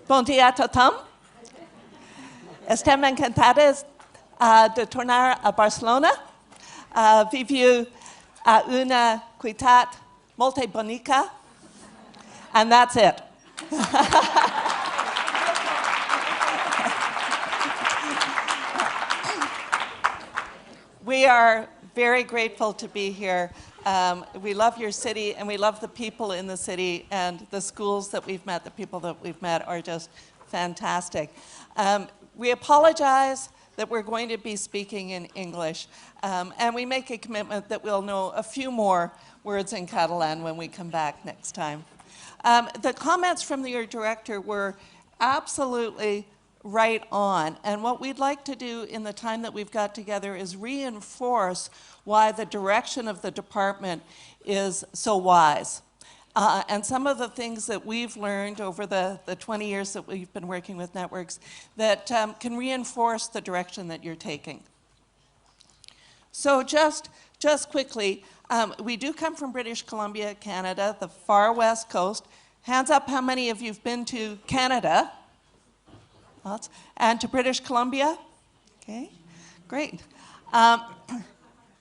Bon dia a tothom. Estem encantadas de tornar a Barcelona. Viviu una ciutat molt bonica, and that's it. We are very grateful to be here. We love your city, and we love the people in the city, and the schools that we've met, the people that we've met are just fantastic. We apologize that we're going to be speaking in English, and we make a commitment that we'll know a few more words in Catalan when we come back next time. The comments from your director were absolutely right on, and what we'd like to do in the time that we've got together is reinforce why the direction of the department is so wise. And some of the things that we've learned over the 20 years that we've been working with networks that can reinforce the direction that you're taking. So just quickly, we do come from British Columbia, Canada, the far west coast. Hands up how many of you have been to Canada? Lots. And to British Columbia? Okay, great.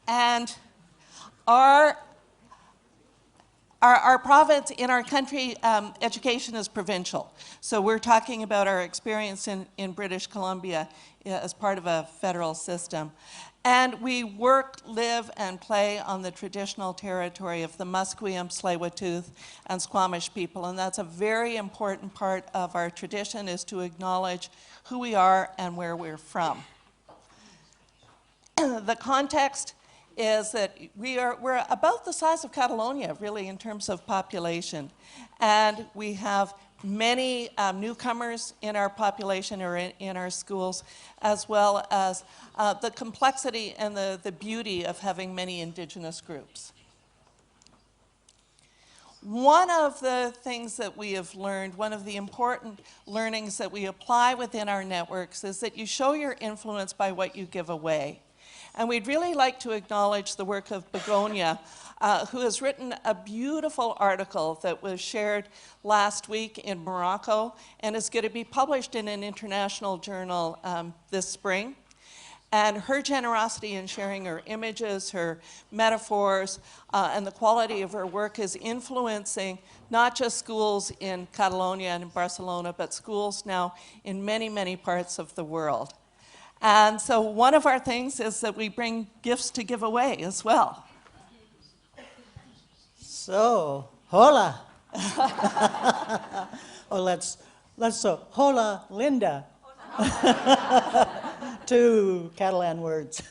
And our province, in our country, education is provincial. So we're talking about our experience in British Columbia as part of a federal system. And we work, live, and play on the traditional territory of the Musqueam, Tsleil-Waututh, and Squamish people. And that's a very important part of our tradition, is to acknowledge who we are and where we're from. The context is that we're about the size of Catalonia, really, in terms of population. And we have many newcomers in our population or in our schools, as well as the complexity and the beauty of having many Indigenous groups. One of the things that we have learned, one of the important learnings that we apply within our networks, is that you show your influence by what you give away. And we'd really like to acknowledge the work of Begonia, who has written a beautiful article that was shared last week in Morocco and is going to be published in an international journal this spring. And her generosity in sharing her images, her metaphors, and the quality of her work is influencing not just schools in Catalonia and in Barcelona, but schools now in many, many parts of the world. And so one of our things is that we bring gifts to give away as well. So, hola. Oh, let's hola, Linda. Two Catalan words.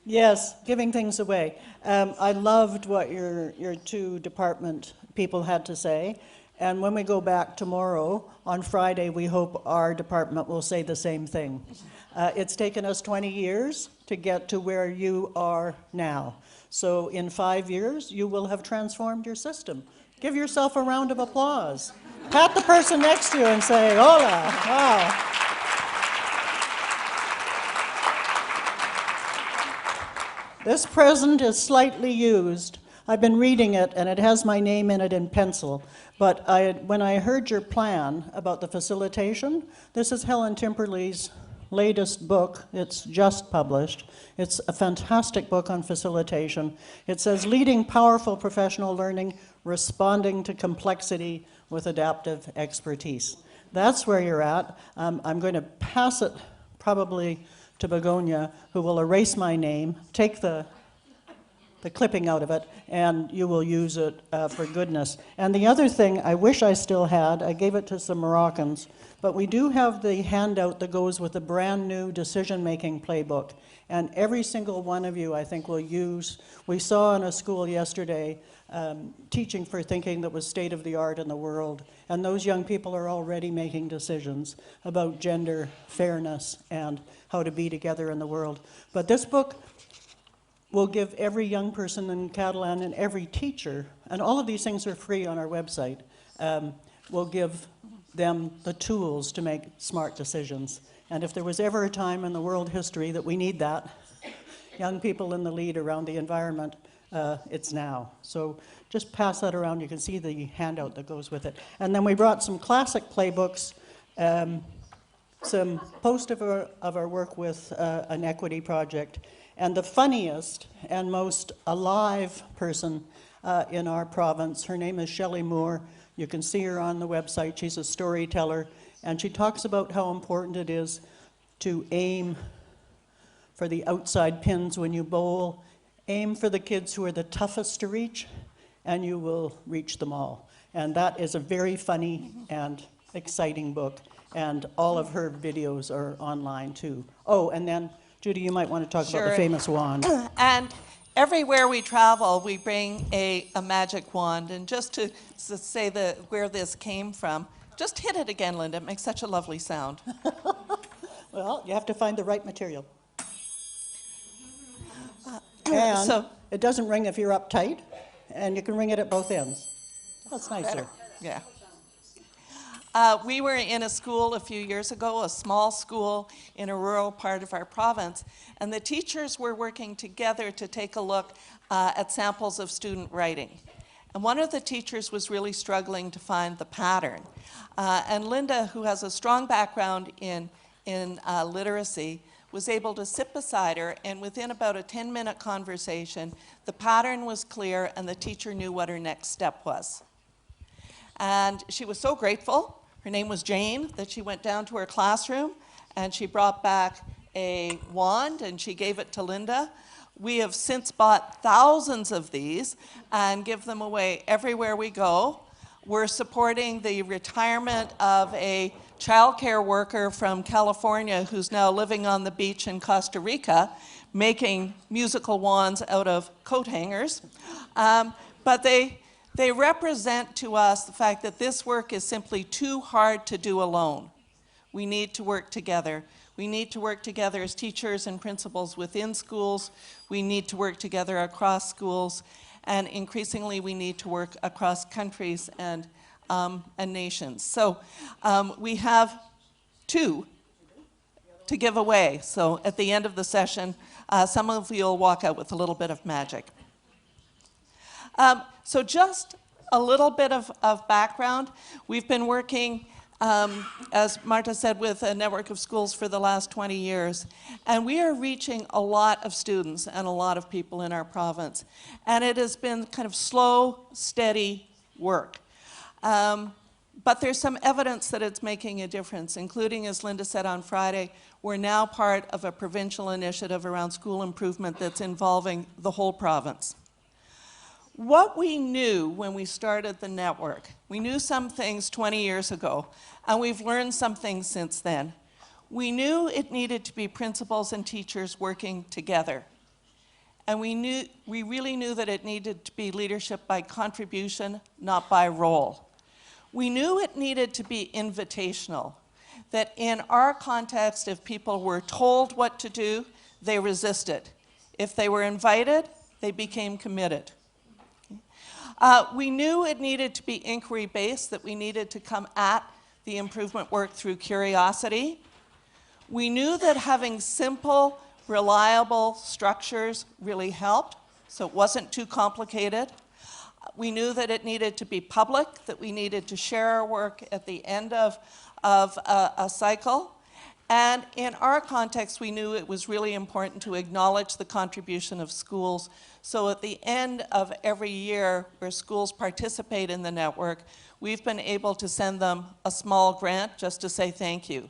Yes, giving things away. I loved what your two department people had to say. And when we go back tomorrow, on Friday, we hope our department will say the same thing. It's taken us 20 years to get to where you are now. So in 5 years, you will have transformed your system. Give yourself a round of applause. Pat the person next to you and say, hola, wow. This present is slightly used. I've been reading it, and it has my name in it in pencil. But when I heard your plan about the facilitation, this is Helen Timperley's latest book. It's just published. It's a fantastic book on facilitation. It says, leading powerful professional learning, responding to complexity with adaptive expertise. That's where you're at. I'm going to pass it probably to Begonia, who will erase my name, take the clipping out of it, and you will use it for goodness. And the other thing I wish I still had, I gave it to some Moroccans, but we do have the handout that goes with the brand new decision-making playbook. And every single one of you, I think, will use. We saw in a school yesterday, teaching for thinking that was state-of-the-art in the world. And those young people are already making decisions about gender fairness and how to be together in the world. But this book will give every young person in Catalan and every teacher, and all of these things are free on our website, will give them the tools to make smart decisions. And if there was ever a time in the world history that we need that, young people in the lead around the environment, it's now. So just pass that around. You can see the handout that goes with it. And then we brought some classic playbooks, some post of our work with an equity project, and the funniest and most alive person in our province. Her name is Shelley Moore. You can see her on the website. She's a storyteller, and she talks about how important it is to aim for the outside pins when you bowl. Aim for the kids who are the toughest to reach, and you will reach them all. And that is a very funny and exciting book, and all of her videos are online too. Oh, and then, Judy, you might want to talk about the famous wand. And everywhere we travel, we bring a magic wand. And just to say where this came from, just hit it again, Linda. It makes such a lovely sound. Well, you have to find the right material. And so, it doesn't ring if you're uptight, and you can ring it at both ends. That's nicer. Yeah. We were in a school a few years ago, a small school in a rural part of our province, and the teachers were working together to take a look at samples of student writing. And one of the teachers was really struggling to find the pattern. And Linda, who has a strong background in literacy, was able to sit beside her, and within about a 10-minute conversation, the pattern was clear and the teacher knew what her next step was. And she was so grateful, her name was Jane, that she went down to her classroom and she brought back a wand and she gave it to Linda. We have since bought thousands of these and give them away everywhere we go. We're supporting the retirement of a childcare worker from California who's now living on the beach in Costa Rica, making musical wands out of coat hangers. But they represent to us the fact that this work is simply too hard to do alone. We need to work together. We need to work together as teachers and principals within schools. We need to work together across schools. And increasingly, we need to work across countries and nations. So we have 2 to give away. So at the end of the session, some of you will walk out with a little bit of magic. So just a little bit of background. We've been working, as Marta said, with a network of schools for the last 20 years. And we are reaching a lot of students and a lot of people in our province. And it has been kind of slow, steady work. But there's some evidence that it's making a difference, including, as Linda said on Friday, we're now part of a provincial initiative around school improvement that's involving the whole province. What we knew when we started the network, we knew some things 20 years ago, and we've learned some things since then. We knew it needed to be principals and teachers working together. And we really knew that it needed to be leadership by contribution, not by role. We knew it needed to be invitational, that in our context, if people were told what to do, they resisted. If they were invited, they became committed. We knew it needed to be inquiry-based, that we needed to come at the improvement work through curiosity. We knew that having simple, reliable structures really helped, so it wasn't too complicated. We knew that it needed to be public, that we needed to share our work at the end of a cycle. And in our context, we knew it was really important to acknowledge the contribution of schools. So at the end of every year where schools participate in the network, we've been able to send them a small grant just to say thank you.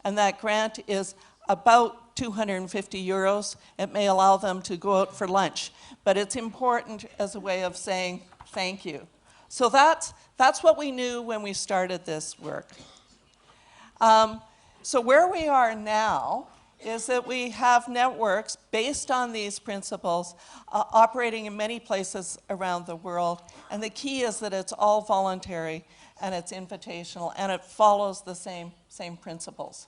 And that grant is about 250 euros. It may allow them to go out for lunch, but it's important as a way of saying thank you. So that's what we knew when we started this work. So where we are now is that we have networks based on these principles operating in many places around the world. And the key is that it's all voluntary and it's invitational and it follows the same principles.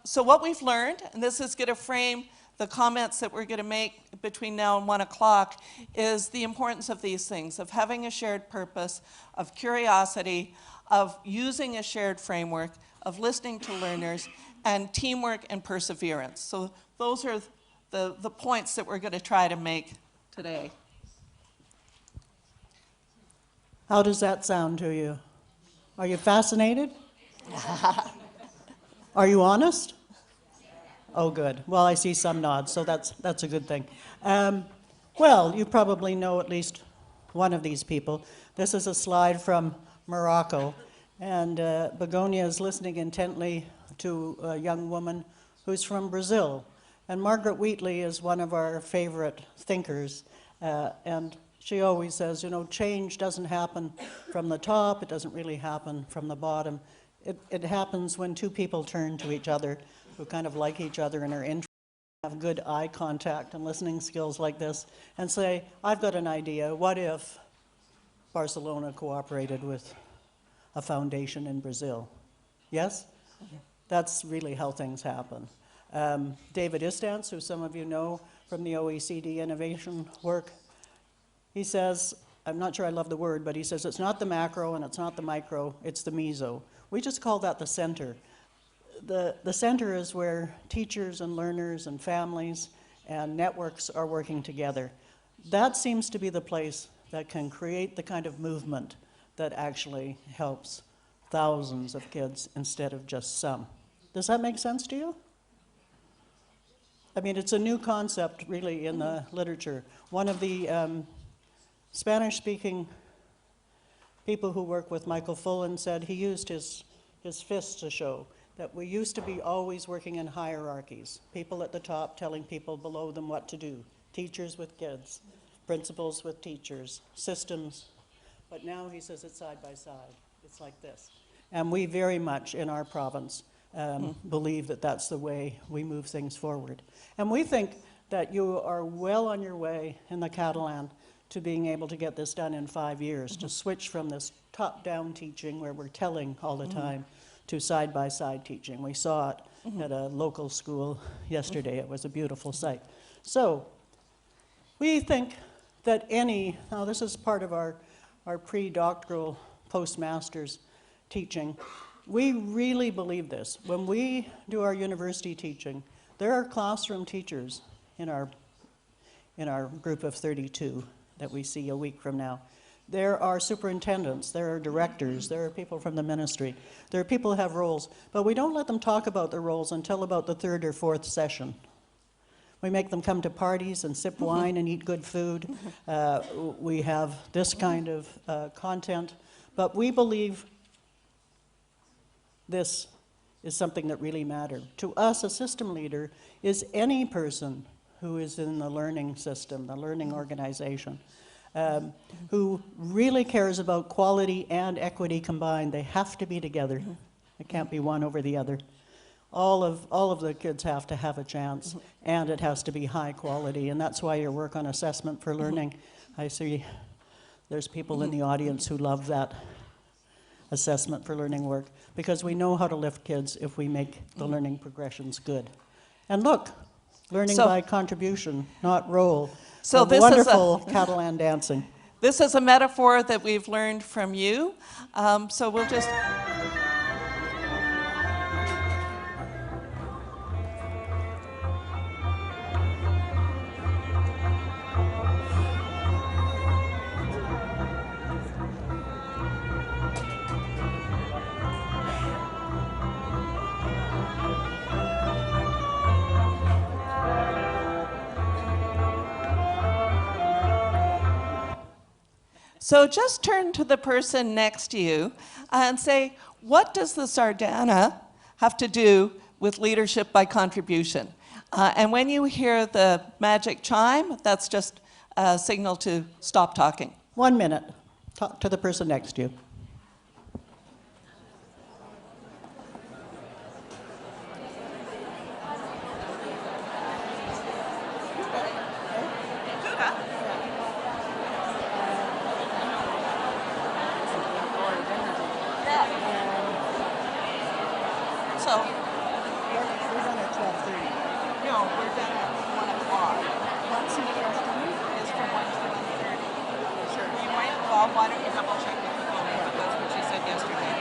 So what we've learned, and this is going to frame the comments that we're going to make between now and 1 o'clock, is the importance of these things, of having a shared purpose, of curiosity, of using a shared framework, of listening to learners, and teamwork and perseverance. So those are the points that we're going to try to make today. How does that sound to you? Are you fascinated? Are you honest? Oh, good. Well, I see some nods, so that's a good thing. Well, you probably know at least one of these people. This is a slide from Morocco, and Begonia is listening intently to a young woman who's from Brazil. And Margaret Wheatley is one of our favorite thinkers, and she always says, you know, change doesn't happen from the top, it doesn't really happen from the bottom. It happens when two people turn to each other who kind of like each other and are interested, have good eye contact and listening skills like this, and say, I've got an idea, what if Barcelona cooperated with a foundation in Brazil? Yes? That's really how things happen. David Istance, who some of you know from the OECD innovation work, he says, I'm not sure I love the word, but he says it's not the macro and it's not the micro, it's the meso. We just call that the center. The center is where teachers and learners and families and networks are working together. That seems to be the place that can create the kind of movement that actually helps thousands of kids instead of just some. Does that make sense to you? I mean, it's a new concept, really, in the literature. One of the Spanish-speaking people who work with Michael Fullen said he used his fist to show that we used to be always working in hierarchies, people at the top telling people below them what to do, teachers with kids, principals with teachers, systems. But now he says it's side by side. It's like this. And we very much in our province believe that that's the way we move things forward. And we think that you are well on your way in the Catalan to being able to get this done in 5 years, to switch from this top-down teaching where we're telling all the time to side-by-side teaching. We saw it at a local school yesterday. It was a beautiful sight. So we think that now this is part of our pre-doctoral postmasters teaching. We really believe this. When we do our university teaching, there are classroom teachers in our group of 32 that we see a week from now. There are superintendents, there are directors, there are people from the ministry, there are people who have roles, but we don't let them talk about their roles until about the 3rd or 4th session. We make them come to parties and sip wine and eat good food. We have this kind of content, but we believe this is something that really matters. To us, a system leader is any person who is in the learning system, the learning organization, who really cares about quality and equity combined. They have to be together. It can't be one over the other. All of the kids have to have a chance, and it has to be high quality, and that's why your work on assessment for learning, I see there's people in the audience who love that assessment for learning work, because we know how to lift kids if we make the learning progressions good. And look, learning by contribution, not role. So this wonderful Catalan dancing. This is a metaphor that we've learned from you. So we'll just... So just turn to the person next to you and say, what does the Sardana have to do with leadership by contribution? And when you hear the magic chime, that's just a signal to stop talking. 1 minute. Talk to the person next to you. So, We're done at 12:30. no, we're done at 1 o'clock. What's the question? It's from 1 to 1:30. Sure. You might, well, why don't you double check with the phone, but that's what she said yesterday.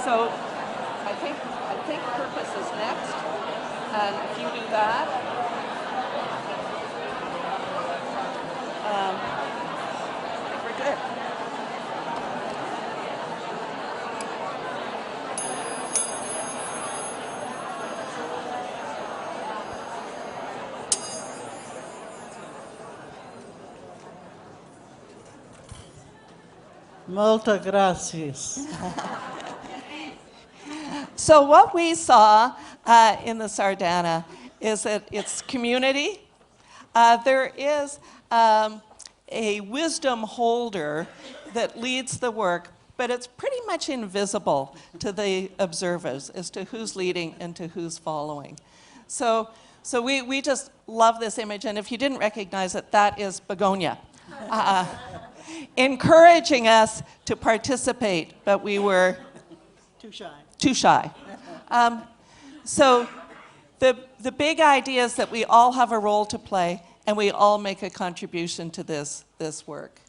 So I think purpose is next, and if you do that, I think we're good. Muchas gracias. So what we saw in the Sardana is that it's community. There is a wisdom holder that leads the work, but it's pretty much invisible to the observers as to who's leading and to who's following. So we just love this image, and if you didn't recognize it, that is Begonia. Encouraging us to participate, but we were too shy. So the big idea is that we all have a role to play, and we all make a contribution to this work.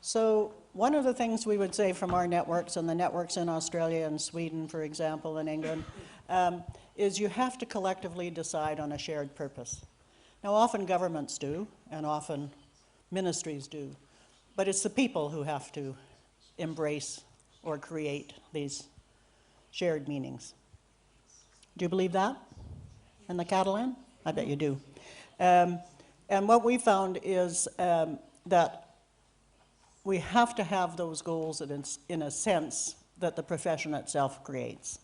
So one of the things we would say from our networks, and the networks in Australia and Sweden, for example, and England, is you have to collectively decide on a shared purpose. Now, often governments do, and often ministries do, but it's the people who have to embrace or create these shared meanings. Do you believe that in the Catalan? I bet you do. And what we found is that we have to have those goals in a sense that the profession itself creates.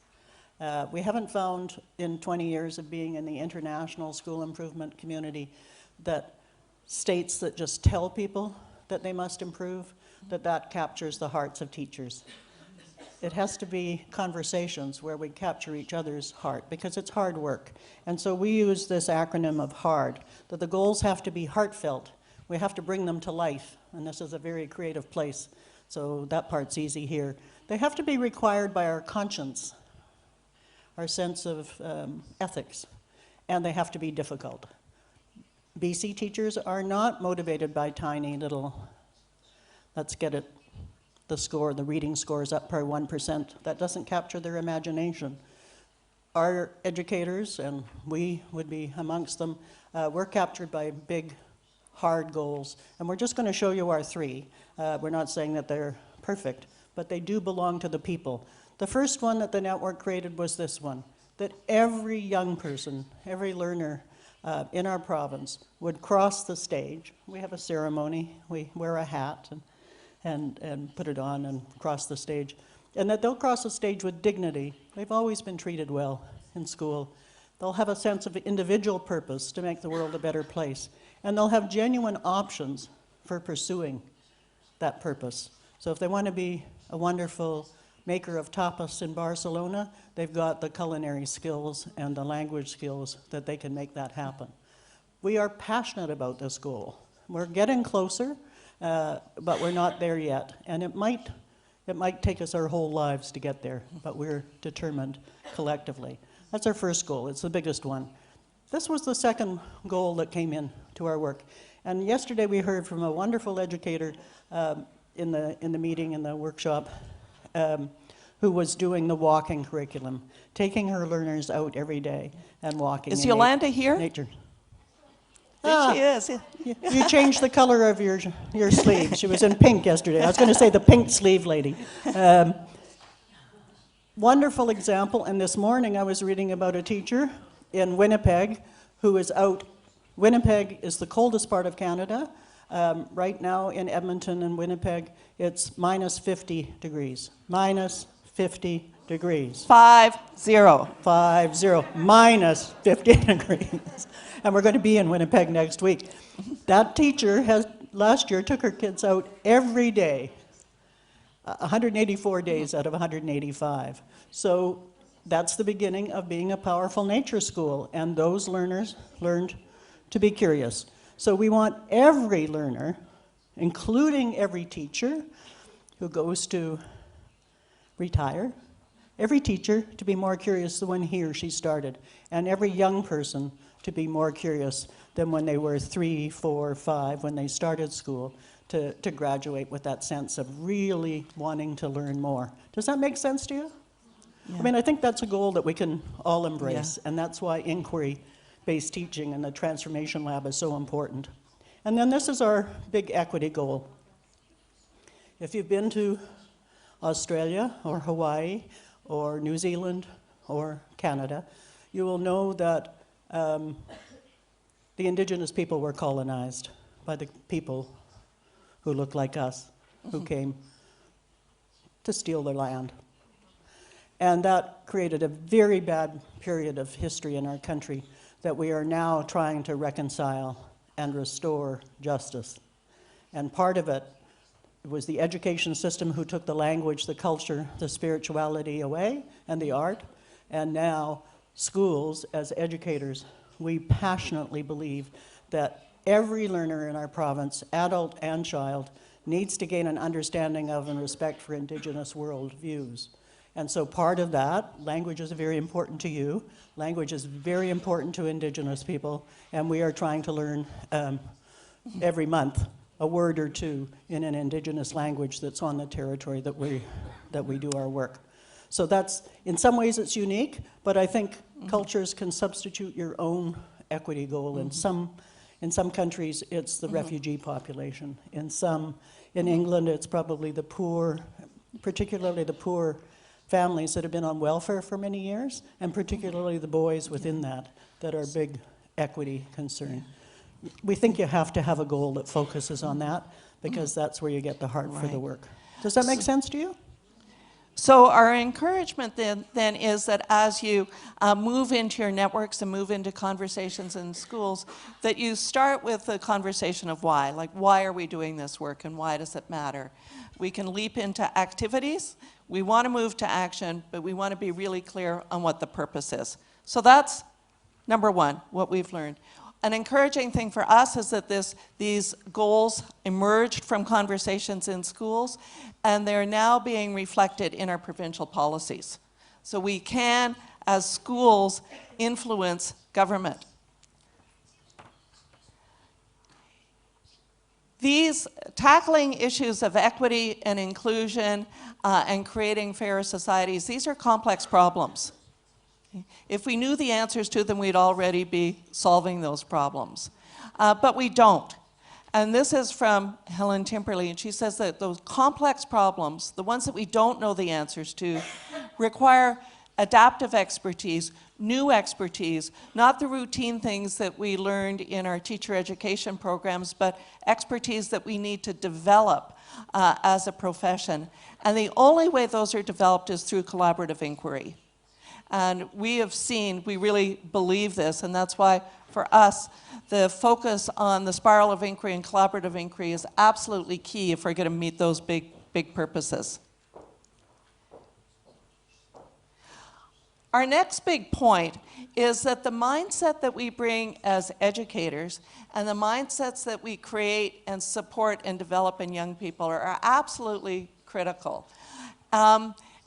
We haven't found in 20 years of being in the international school improvement community that states that just tell people that they must improve, that captures the hearts of teachers. It has to be conversations where we capture each other's heart, because it's hard work. And so we use this acronym of HARD, that the goals have to be heartfelt. We have to bring them to life, and this is a very creative place, so that part's easy here. They have to be required by our conscience, our sense of ethics, and they have to be difficult. BC teachers are not motivated by tiny little, let's get it, the reading scores up by 1%. That doesn't capture their imagination. Our educators, and we would be amongst them, we're captured by big, hard goals, and we're just going to show you our three. We're not saying that they're perfect, but they do belong to the people. The first one that the network created was this one, that every young person, every learner in our province would cross the stage. We have a ceremony, we wear a hat and put it on and cross the stage. And that they'll cross the stage with dignity. They've always been treated well in school. They'll have a sense of individual purpose to make the world a better place. And they'll have genuine options for pursuing that purpose. So if they want to be a wonderful maker of tapas in Barcelona, they've got the culinary skills and the language skills that they can make that happen. We are passionate about this goal. We're getting closer, but we're not there yet. And it might take us our whole lives to get there, but we're determined collectively. That's our first goal. It's the biggest one. This was the second goal that came in to our work. And yesterday we heard from a wonderful educator in the meeting, in the workshop, who was doing the walking curriculum, taking her learners out every day and walking. Is Yolanda here? Nature. She is. You changed the color of your sleeve. She was in pink yesterday. I was going to say the pink sleeve lady. Wonderful example, and this morning I was reading about a teacher in Winnipeg who is out. Winnipeg is the coldest part of Canada. Right now in Edmonton and Winnipeg, it's minus 50 degrees. Minus 50 degrees. 5-0. 5-0. Minus 50 degrees. And we're going to be in Winnipeg next week. That teacher last year took her kids out every day, 184 days out of 185. So that's the beginning of being a powerful nature school, and those learners learned to be curious. So we want every learner, including every teacher who goes to retire, every teacher to be more curious than when he or she started, and every young person to be more curious than when they were 3, 4, 5, when they started school, to graduate with that sense of really wanting to learn more. Does that make sense to you? Yeah. I mean, I think that's a goal that we can all embrace, and that's why inquiry-based teaching and the Transformation Lab is so important. And then this is our big equity goal. If you've been to Australia or Hawaii or New Zealand or Canada, you will know that the Indigenous people were colonized by the people who looked like us, who came to steal their land. And that created a very bad period of history in our country that we are now trying to reconcile and restore justice. And part of it was the education system who took the language, the culture, the spirituality away, and the art. And now schools, as educators, we passionately believe that every learner in our province, adult and child, needs to gain an understanding of and respect for Indigenous world views. And so part of that, language is very important to you, language is very important to Indigenous people, and we are trying to learn every month a word or two in an Indigenous language that's on the territory that we do our work. So that's, in some ways it's unique, but I think cultures can substitute your own equity goal. In some countries, it's the refugee population. In England, it's probably the poor, particularly the poor families that have been on welfare for many years, and particularly the boys within that are a big equity concern. We think you have to have a goal that focuses on that, because that's where you get the heart for the work. Does that make sense to you? So our encouragement then is that as you move into your networks and move into conversations in schools, that you start with the conversation of why. Like, why are we doing this work and why does it matter? We can leap into activities. We want to move to action, but we want to be really clear on what the purpose is. So that's number one, what we've learned. An encouraging thing for us is that these goals emerged from conversations in schools, and they're now being reflected in our provincial policies. So we can, as schools, influence government. These tackling issues of equity and inclusion and creating fairer societies, these are complex problems. If we knew the answers to them, we'd already be solving those problems. But we don't. And this is from Helen Timperley, and she says that those complex problems, the ones that we don't know the answers to, require adaptive expertise, new expertise, not the routine things that we learned in our teacher education programs, but expertise that we need to develop as a profession. And the only way those are developed is through collaborative inquiry. And we have seen, we really believe this, and that's why for us, the focus on the spiral of inquiry and collaborative inquiry is absolutely key if we're going to meet those big purposes. Our next big point is that the mindset that we bring as educators and the mindsets that we create and support and develop in young people are absolutely critical.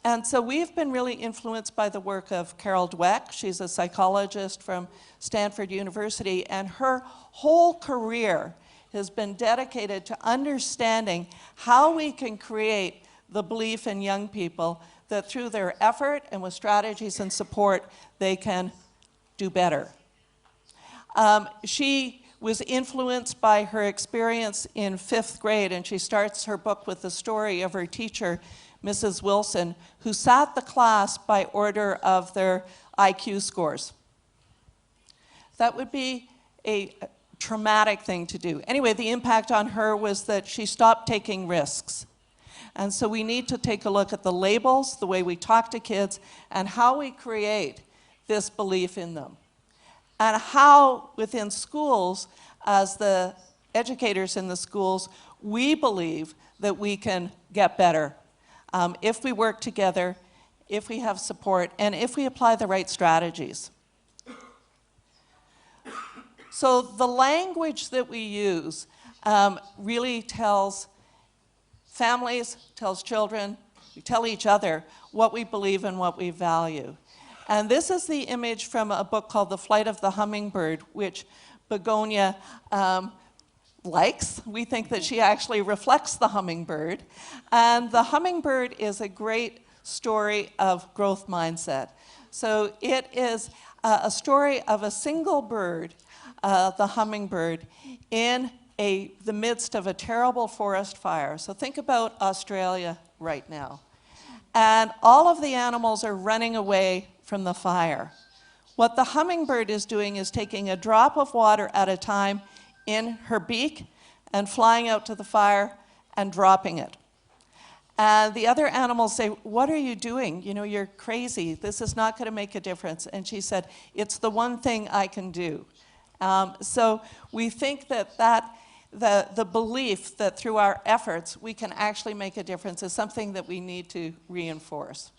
And so we've been really influenced by the work of Carol Dweck. She's a psychologist from Stanford University, and her whole career has been dedicated to understanding how we can create the belief in young people that through their effort and with strategies and support, they can do better. She was influenced by her experience in 5th grade, and she starts her book with the story of her teacher, Mrs. Wilson, who sat the class by order of their IQ scores. That would be a traumatic thing to do. Anyway, the impact on her was that she stopped taking risks. And so we need to take a look at the labels, the way we talk to kids, and how we create this belief in them. And how within schools, as the educators in the schools, we believe that we can get better. If we work together, if we have support, and if we apply the right strategies. So the language that we use really tells families, tells children, we tell each other what we believe and what we value. And this is the image from a book called The Flight of the Hummingbird, which Begonia likes. We think that she actually reflects the hummingbird. And the hummingbird is a great story of growth mindset. So it is a story of a single bird, the hummingbird, in the midst of a terrible forest fire. So think about Australia right now. And all of the animals are running away from the fire. What the hummingbird is doing is taking a drop of water at a time in her beak and flying out to the fire and dropping it. And the other animals say, "What are you doing? You know, you're crazy. This is not going to make a difference." And she said, "It's the one thing I can do." So we think that the belief that through our efforts we can actually make a difference is something that we need to reinforce.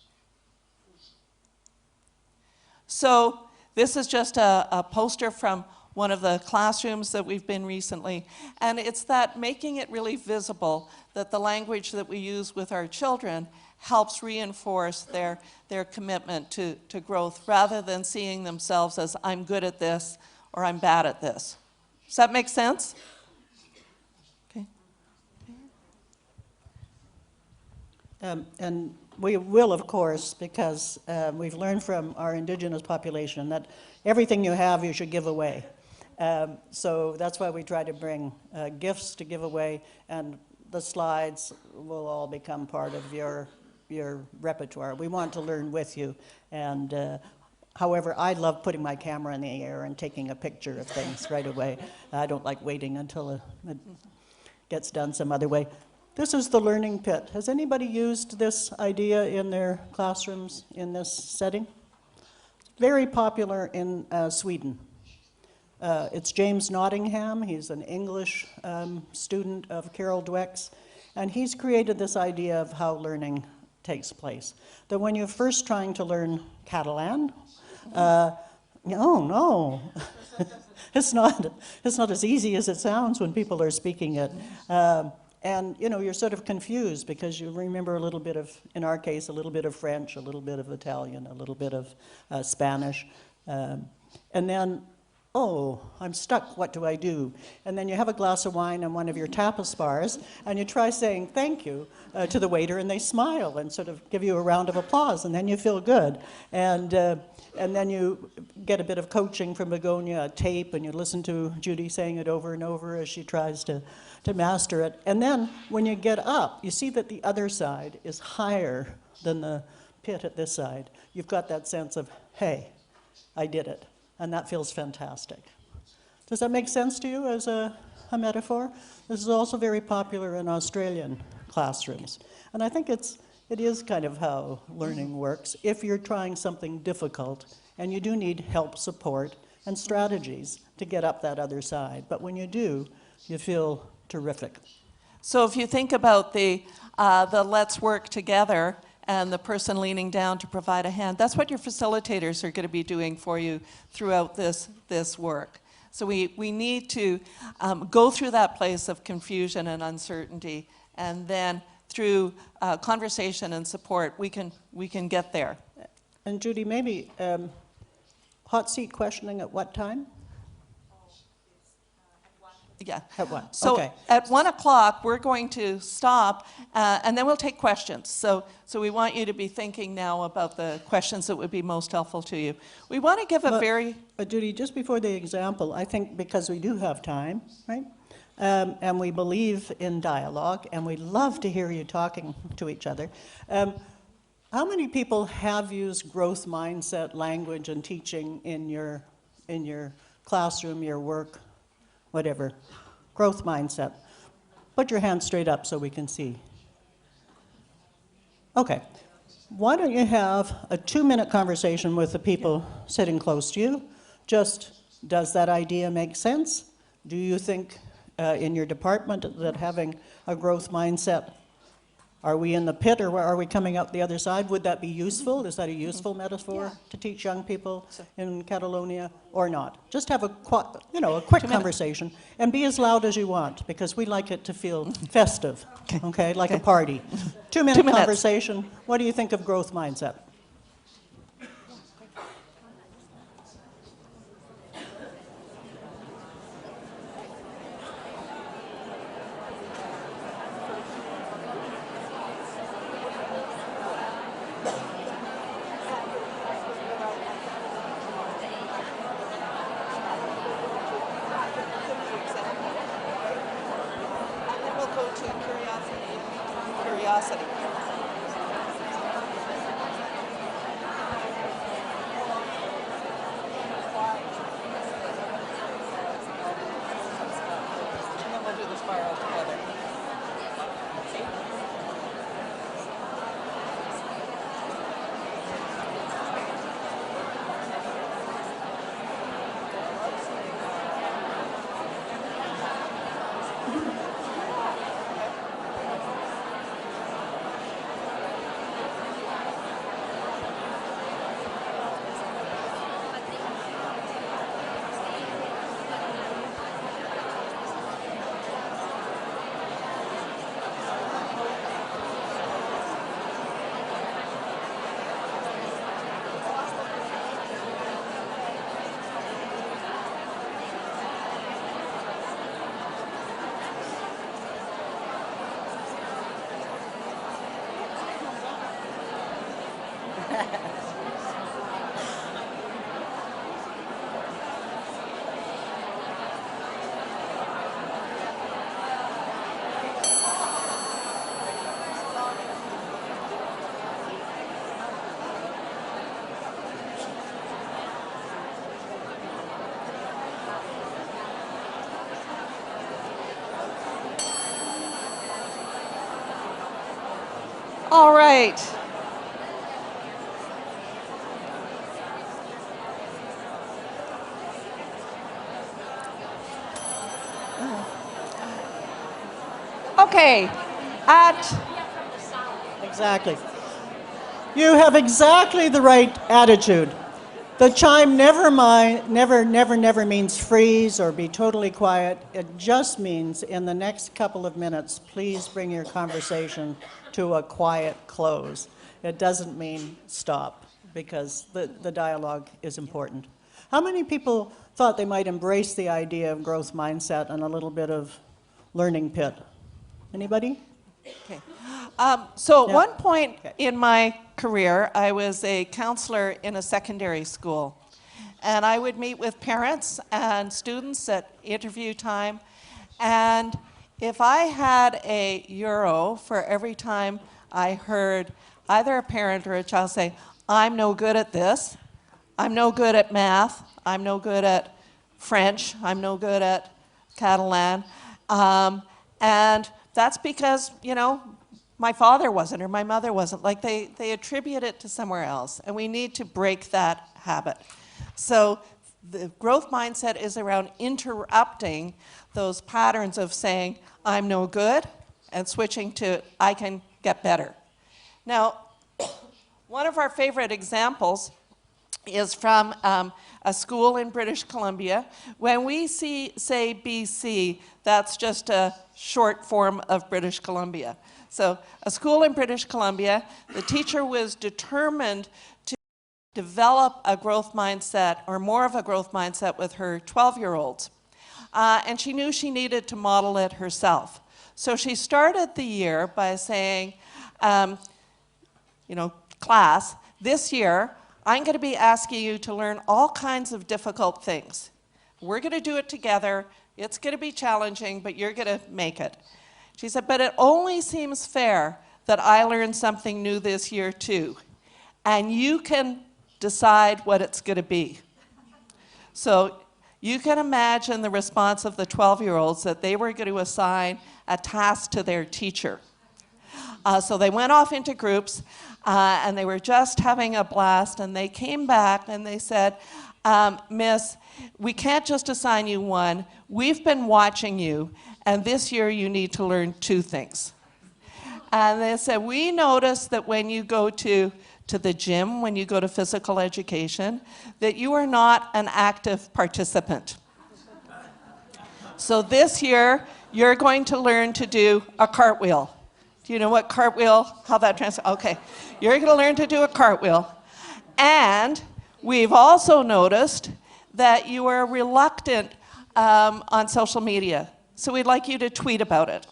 So this is just a poster from one of the classrooms that we've been recently, and it's that making it really visible that the language that we use with our children helps reinforce their commitment to growth rather than seeing themselves as I'm good at this or I'm bad at this. Does that make sense? Okay. And we will, of course, because we've learned from our Indigenous population that everything you have you should give away. So that's why we try to bring gifts to give away, and the slides will all become part of your repertoire. We want to learn with you, and however, I love putting my camera in the air and taking a picture of things right away. I don't like waiting until it gets done some other way. This is the learning pit. Has anybody used this idea in their classrooms in this setting? Very popular in Sweden. It's James Nottingham. He's an English student of Carol Dweck's, and he's created this idea of how learning takes place. That when you're first trying to learn Catalan, no, it's not as easy as it sounds when people are speaking it. And you know, you're sort of confused because you remember a little bit of, in our case, a little bit of French, a little bit of Italian, a little bit of Spanish, and then, oh, I'm stuck, what do I do? And then you have a glass of wine and one of your tapas bars, and you try saying thank you to the waiter, and they smile and sort of give you a round of applause, and then you feel good. And then you get a bit of coaching from Begonia, a tape, and you listen to Judy saying it over and over as she tries to master it. And then when you get up, you see that the other side is higher than the pit at this side. You've got that sense of, hey, I did it. And that feels fantastic. Does that make sense to you as a metaphor? This is also very popular in Australian classrooms. And I think it is kind of how learning works. If you're trying something difficult, and you do need help, support, and strategies to get up that other side. But when you do, you feel terrific. So if you think about the let's work together, and the person leaning down to provide a hand, that's what your facilitators are going to be doing for you throughout this work. So we need to go through that place of confusion and uncertainty, and then through conversation and support, we can get there. And Judy, maybe hot seat questioning at what time? Yeah. At 1. So okay. At 1 o'clock, we're going to stop, and then we'll take questions. So we want you to be thinking now about the questions that would be most helpful to you. We want to give a But Judy, just before the example, I think because we do have time, right? And we believe in dialogue, and we love to hear you talking to each other. How many people have used growth mindset language and teaching in your classroom, your work? Whatever, growth mindset. Put your hand straight up so we can see. Okay, why don't you have a 2-minute conversation with the people sitting close to you? Just, does that idea make sense? Do you think in your department that having a growth mindset, are we in the pit or are we coming out the other side? Would that be useful? Is that a useful metaphor to teach young people in Catalonia or not? Just have a quick conversation and be as loud as you want because we like it to feel festive, okay, like a party. 2-minute conversation. What do you think of growth mindset? curiosity. And then we'll do the spiral together. All right. Okay. Exactly. You have exactly the right attitude. The chime never means freeze or be totally quiet. It just means in the next couple of minutes, please bring your conversation to a quiet close. It doesn't mean stop, because the dialogue is important. How many people thought they might embrace the idea of growth mindset and a little bit of learning pit? Anybody? Okay. So at Yeah. one point in my career, I was a counselor in a secondary school. And I would meet with parents and students at interview time. And if I had a euro for every time I heard either a parent or a child say, "I'm no good at this, I'm no good at math, I'm no good at French, I'm no good at Catalan," and that's because, you know, my father wasn't or my mother wasn't. Like they attribute it to somewhere else, and we need to break that habit. So the growth mindset is around interrupting those patterns of saying, "I'm no good," and switching to, "I can get better." Now, one of our favorite examples is from a school in British Columbia. When we say BC, that's just a short form of British Columbia. So a school in British Columbia, the teacher was determined to develop a growth mindset, or more of a growth mindset, with her 12-year-olds. And she knew she needed to model it herself. So she started the year by saying, you know, "Class, this year, I'm going to be asking you to learn all kinds of difficult things. We're going to do it together. It's going to be challenging, but you're going to make it." She said, "But it only seems fair that I learn something new this year too. And you can decide what it's going to be." So you can imagine the response of the 12-year-olds that they were going to assign a task to their teacher. So they went off into groups, and they were just having a blast, and they came back and they said, "Miss, we can't just assign you one. We've been watching you, and this year you need to learn 2 things. And they said, "We noticed that when you go to the gym, when you go to physical education, that you are not an active participant. So this year, you're going to learn to do a cartwheel." Do you know what cartwheel, how that translates? Okay. "You're going to learn to do a cartwheel. And we've also noticed that you are reluctant on social media. So we'd like you to tweet about it."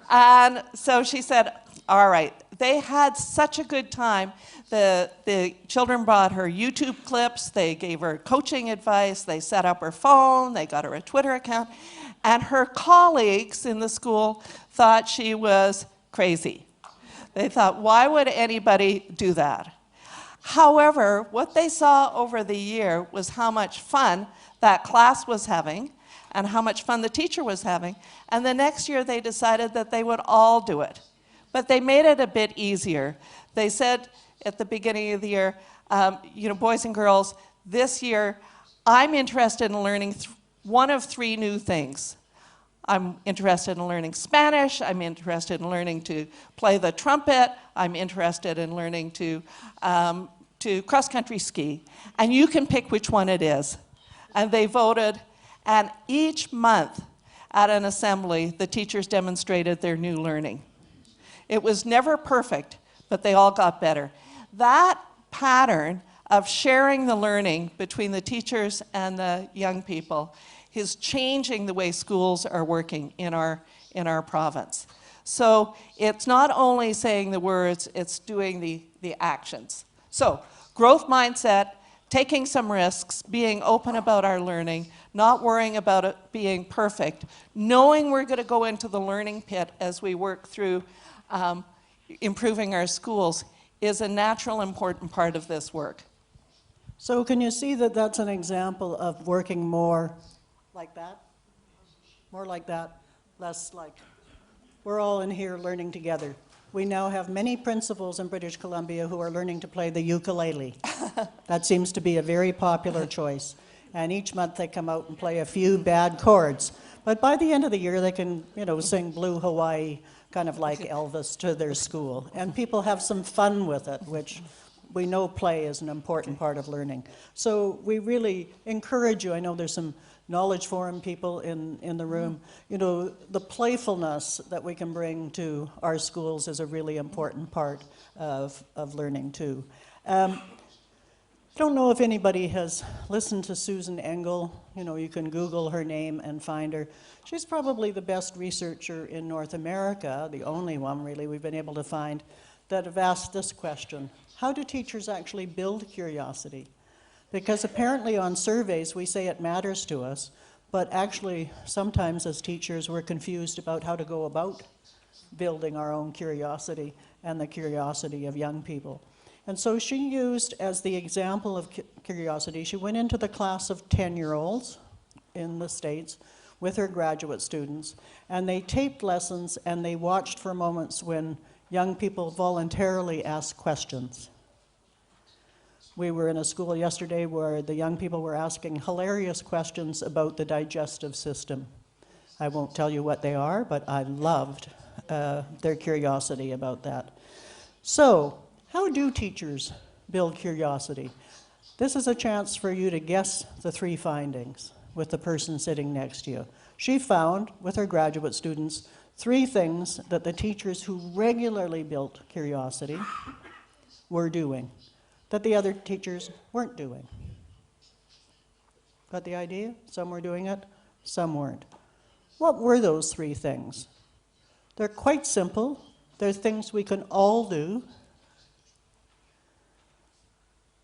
And so she said, all right. They had such a good time. The children brought her YouTube clips. They gave her coaching advice. They set up her phone. They got her a Twitter account. And her colleagues in the school thought she was crazy. They thought, why would anybody do that? However, what they saw over the year was how much fun that class was having and how much fun the teacher was having. And the next year they decided that they would all do it. But they made it a bit easier. They said at the beginning of the year, boys and girls, this year I'm interested in learning one of 3 new things. I'm interested in learning Spanish, I'm interested in learning to play the trumpet, I'm interested in learning to cross-country ski. And you can pick which one it is. And they voted, and each month at an assembly, the teachers demonstrated their new learning. It was never perfect, but they all got better. That pattern of sharing the learning between the teachers and the young people is changing the way schools are working in our province. So it's not only saying the words, it's doing the actions. So growth mindset, taking some risks, being open about our learning, not worrying about it being perfect, knowing we're going to go into the learning pit as we work through improving our schools is a natural, important part of this work. So can you see that that's an example of working more like that? More like that, less like, we're all in here learning together. We now have many principals in British Columbia who are learning to play the ukulele. That seems to be a very popular choice. And each month they come out and play a few bad chords. But by the end of the year, they can, sing Blue Hawaii, kind of like Elvis, to their school. And people have some fun with it, which we know play is an important part of learning. So we really encourage you. I know there's some Knowledge Forum people in the room. The playfulness that we can bring to our schools is a really important part of learning too. I don't know if anybody has listened to Susan Engel. You can Google her name and find her. She's probably the best researcher in North America, the only one really we've been able to find, that have asked this question: how do teachers actually build curiosity? Because apparently on surveys we say it matters to us, but actually sometimes as teachers we're confused about how to go about building our own curiosity and the curiosity of young people. And so she used, as the example of curiosity, she went into the class of 10-year-olds in the States with her graduate students, and they taped lessons and they watched for moments when young people voluntarily asked questions. We were in a school yesterday where the young people were asking hilarious questions about the digestive system. I won't tell you what they are, but I loved their curiosity about that. So, how do teachers build curiosity? This is a chance for you to guess the 3 findings with the person sitting next to you. She found, with her graduate students, 3 things that the teachers who regularly built curiosity were doing that the other teachers weren't doing. Got the idea? Some were doing it, some weren't. What were those 3 things? They're quite simple. They're things we can all do.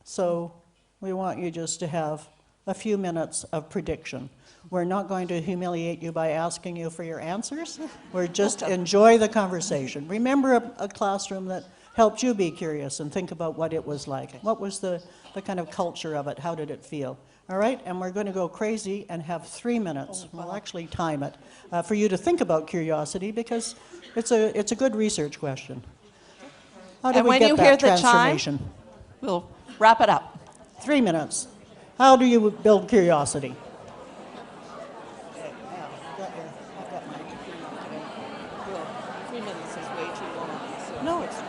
So we want you just to have a few minutes of prediction. We're not going to humiliate you by asking you for your answers. We're just enjoy the conversation. Remember a classroom that helped you be curious and think about what it was like. What was the kind of culture of it? How did it feel? All right, and we're going to go crazy and have 3 minutes. We'll actually time it for you to think about curiosity because it's a good research question. How do we get that transformation? Chime, we'll wrap it up. 3 minutes. How do you build curiosity? No, it's not.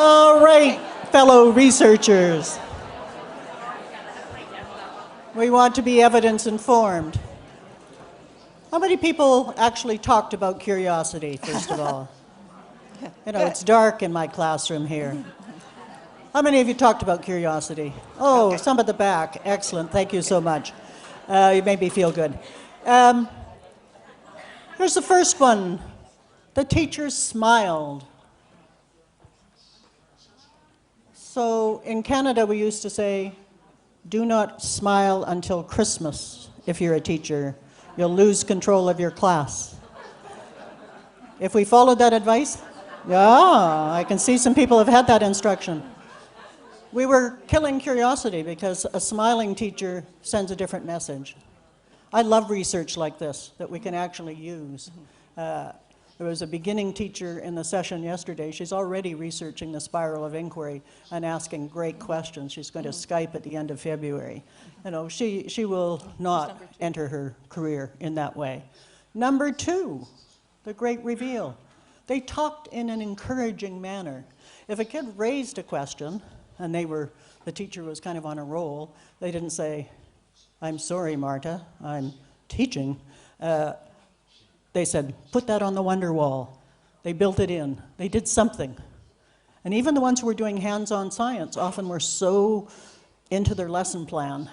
All right, fellow researchers. We want to be evidence-informed. How many people actually talked about curiosity, first of all? You know, it's dark in my classroom here. How many of you talked about curiosity? Oh, some at the back. Excellent. Thank you so much. You made me feel good. Here's the first one. The teachers smiled. So in Canada, we used to say, do not smile until Christmas if you're a teacher. You'll lose control of your class. If we followed that advice, yeah, I can see some people have had that instruction. We were killing curiosity because a smiling teacher sends a different message. I love research like this that we can actually use. There was a beginning teacher in the session yesterday. She's already researching the spiral of inquiry and asking great questions. She's going to Skype at the end of February. You know, she will not enter her career in that way. Number two, the great reveal. They talked in an encouraging manner. If a kid raised a question and the teacher was kind of on a roll, they didn't say, I'm sorry, Marta, I'm teaching. They said, put that on the wonder wall. They built it in. They did something. And even the ones who were doing hands-on science often were so into their lesson plan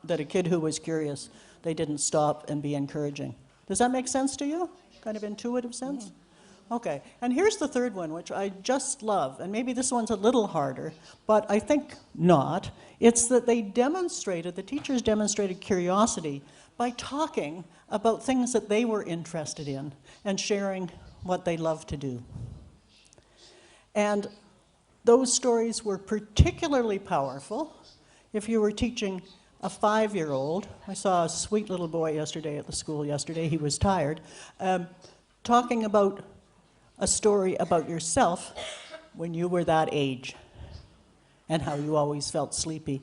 that a kid who was curious, they didn't stop and be encouraging. Does that make sense to you? Kind of intuitive sense? Okay, and here's the third one, which I just love, and maybe this one's a little harder, but I think not. It's that the teachers demonstrated curiosity by talking about things that they were interested in and sharing what they love to do. And those stories were particularly powerful if you were teaching a 5-year-old. I saw a sweet little boy yesterday at the school yesterday, he was tired, talking about a story about yourself when you were that age and how you always felt sleepy.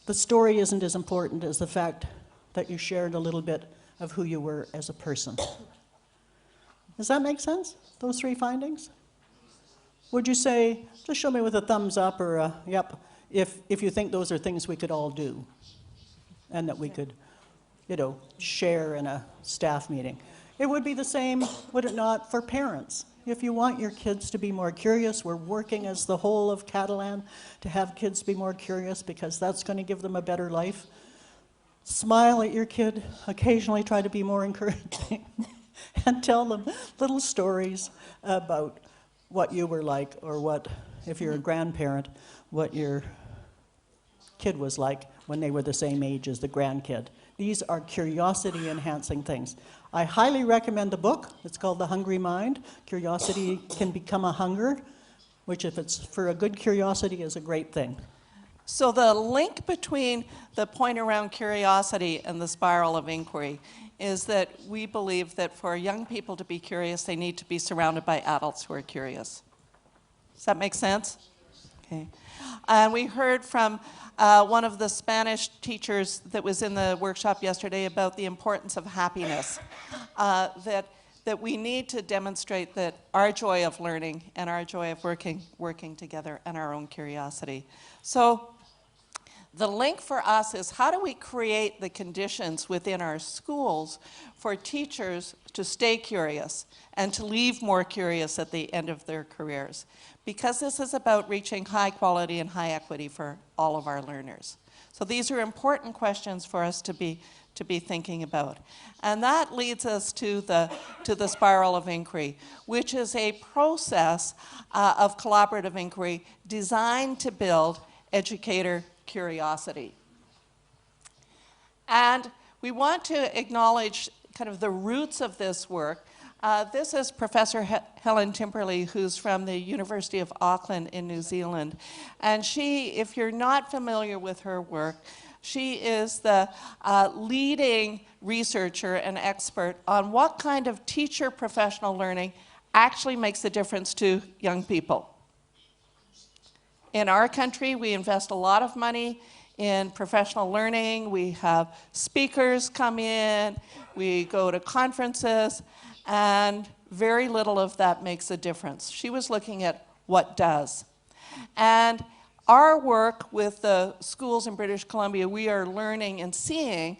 The story isn't as important as the fact that you shared a little bit of who you were as a person. Does that make sense, those 3 findings? Would you say, just show me with a thumbs up or a yep, if you think those are things we could all do and that we could, you know, share in a staff meeting? It would be the same, would it not, for parents? If you want your kids to be more curious, we're working as the whole of Catalan to have kids be more curious because that's going to give them a better life. Smile at your kid, occasionally try to be more encouraging, and tell them little stories about what you were like, or what, if you're a grandparent, what your kid was like when they were the same age as the grandkid. These are curiosity-enhancing things. I highly recommend the book. It's called The Hungry Mind. Curiosity Can Become a Hunger, which if it's for a good curiosity is a great thing. So the link between the point around curiosity and the spiral of inquiry is that we believe that for young people to be curious, they need to be surrounded by adults who are curious. Does that make sense? Okay. And we heard from one of the Spanish teachers that was in the workshop yesterday about the importance of happiness, that we need to demonstrate that our joy of learning and our joy of working together and our own curiosity. So the link for us is how do we create the conditions within our schools for teachers to stay curious and to leave more curious at the end of their careers? Because this is about reaching high quality and high equity for all of our learners. So these are important questions for us to be thinking about. And that leads us to the spiral of inquiry, which is a process of collaborative inquiry designed to build educator curiosity. And we want to acknowledge kind of the roots of this work. This is Professor Helen Timperley, who's from the University of Auckland in New Zealand. And she, if you're not familiar with her work, she is the leading researcher and expert on what kind of teacher professional learning actually makes a difference to young people. In our country, we invest a lot of money in professional learning. We have speakers come in, we go to conferences, and very little of that makes a difference. She was looking at what does. And our work with the schools in British Columbia, we are learning and seeing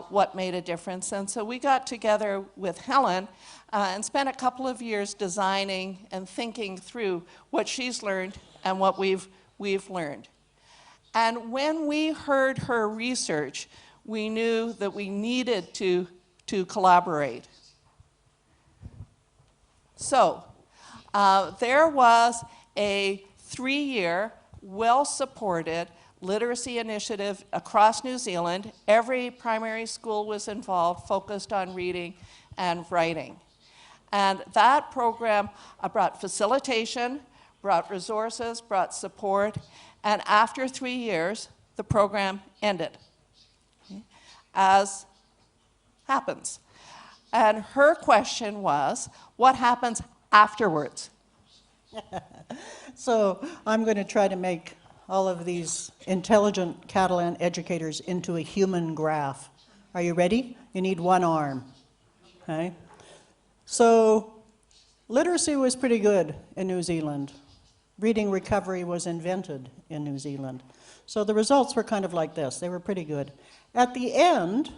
what made a difference. And so we got together with Helen and spent a couple of years designing and thinking through what she's learned and what we've learned. And when we heard her research, we knew that we needed to collaborate. So there was a 3-year, well-supported literacy initiative across New Zealand. Every primary school was involved, focused on reading and writing. And that program brought facilitation, brought resources, brought support, and after 3 years, the program ended, as happens. And her question was, what happens afterwards? So I'm going to try to make all of these intelligent Catalan educators into a human graph. Are you ready? You need one arm. Okay? So literacy was pretty good in New Zealand. Reading recovery was invented in New Zealand. So the results were kind of like this. They were pretty good. At the end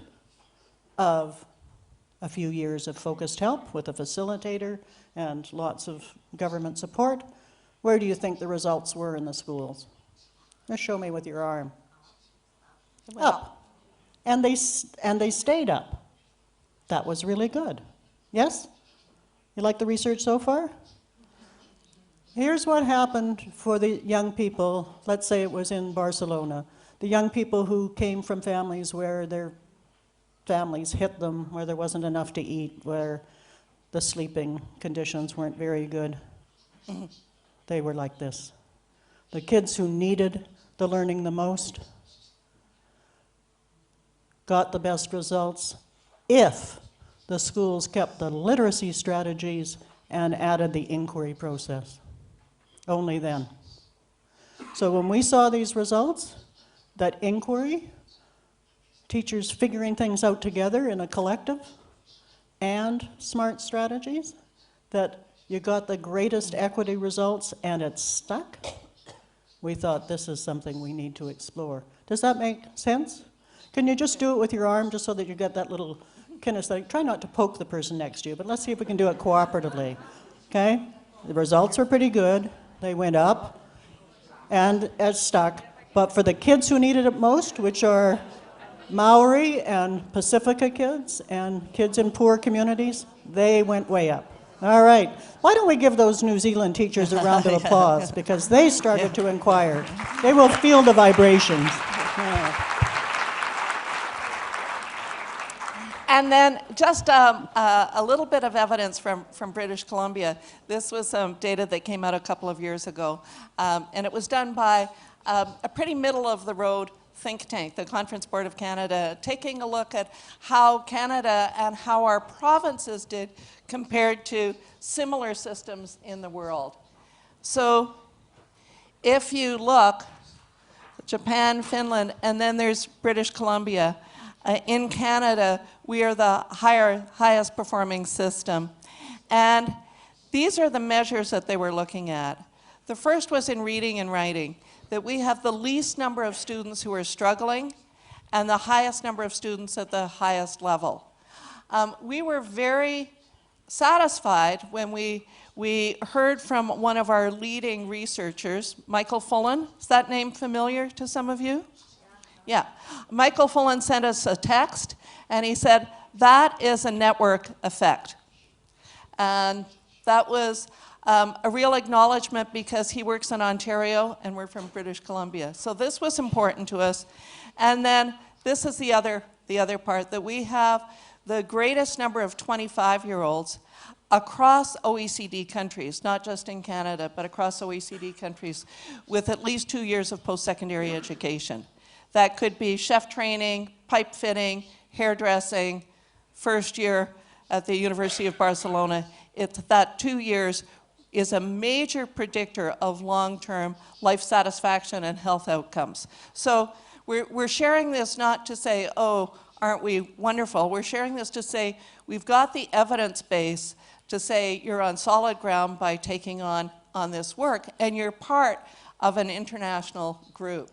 of a few years of focused help with a facilitator and lots of government support, where do you think the results were in the schools? Just show me with your arm. Up. And they stayed up. That was really good. Yes? You like the research so far? Here's what happened for the young people, let's say it was in Barcelona, the young people who came from families where their families hit them, where there wasn't enough to eat, where the sleeping conditions weren't very good. They were like this. The kids who needed the learning the most got the best results if the schools kept the literacy strategies and added the inquiry process. Only then. So when we saw these results, that inquiry, teachers figuring things out together in a collective, and smart strategies, that you got the greatest equity results and it stuck, we thought this is something we need to explore. Does that make sense? Can you just do it with your arm just so that you get that little kinesthetic? Try not to poke the person next to you, but let's see if we can do it cooperatively. Okay? The results were pretty good. They went up and it stuck. But for the kids who needed it most, which are Maori and Pacifica kids and kids in poor communities, they went way up. All right. Why don't we give those New Zealand teachers a round of applause, because they started to inquire. They will feel the vibrations. Yeah. And then just a little bit of evidence from British Columbia. This was some data that came out a couple of years ago, and it was done by a pretty middle-of-the-road think tank, the Conference Board of Canada, taking a look at how Canada and how our provinces did compared to similar systems in the world. So if you look, Japan, Finland, and then there's British Columbia. In Canada, we are the highest performing system. And these are the measures that they were looking at. The first was in reading and writing, that we have the least number of students who are struggling and the highest number of students at the highest level. We were very satisfied when we heard from one of our leading researchers, Michael Fullan. Is that name familiar to some of you? Yeah. Michael Fullan sent us a text, and he said, that is a network effect. And that was a real acknowledgement, because he works in Ontario and we're from British Columbia. So this was important to us. And then this is the other part, that we have the greatest number of 25-year-olds across OECD countries, not just in Canada, but across OECD countries, with at least 2 years of post-secondary education. That could be chef training, pipe fitting, hairdressing, first year at the University of Barcelona. That 2 years is a major predictor of long-term life satisfaction and health outcomes. So we're sharing this not to say, oh, aren't we wonderful? We're sharing this to say, we've got the evidence base to say you're on solid ground by taking on this work, and you're part of an international group.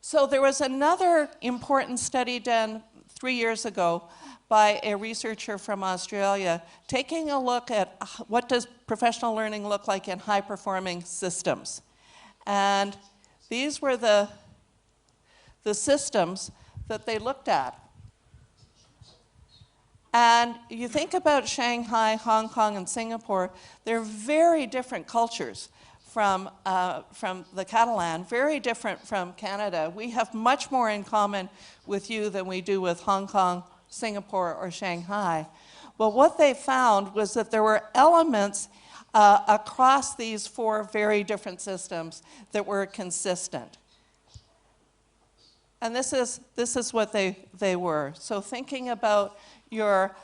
So there was another important study done 3 years ago by a researcher from Australia, taking a look at what does professional learning look like in high-performing systems. And these were the systems that they looked at. And you think about Shanghai, Hong Kong, and Singapore, they're very different cultures from the Catalan, very different from Canada. We have much more in common with you than we do with Hong Kong, Singapore, or Shanghai. Well, what they found was that there were elements across these 4 very different systems that were consistent. And this is what they were. So thinking about your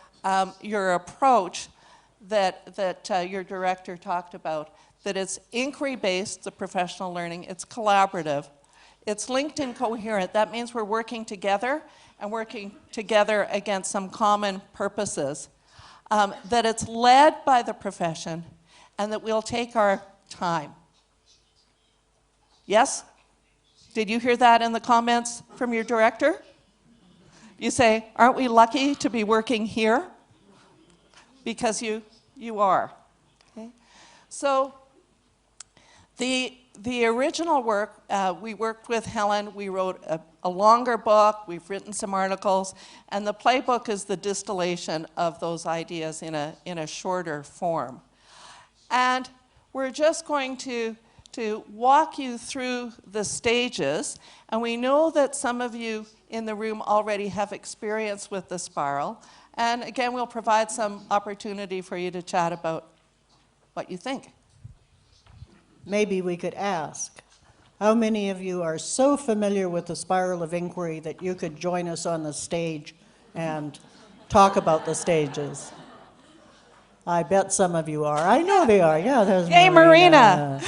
approach that your director talked about, that it's inquiry-based, the professional learning, it's collaborative, it's linked and coherent. That means we're working together and working together against some common purposes, that it's led by the profession, and that we'll take our time. Yes? Did you hear that in the comments from your director? You say, aren't we lucky to be working here? Because you are. Okay? So the original work, we worked with Helen. We wrote a longer book. We've written some articles. And the playbook is the distillation of those ideas in a shorter form. And we're just going to walk you through the stages. And we know that some of you in the room already have experience with the spiral. And again, we'll provide some opportunity for you to chat about what you think. Maybe we could ask, how many of you are so familiar with the spiral of inquiry that you could join us on the stage and talk about the stages? I bet some of you are. I know they are. Yeah, there's Yay, Marina!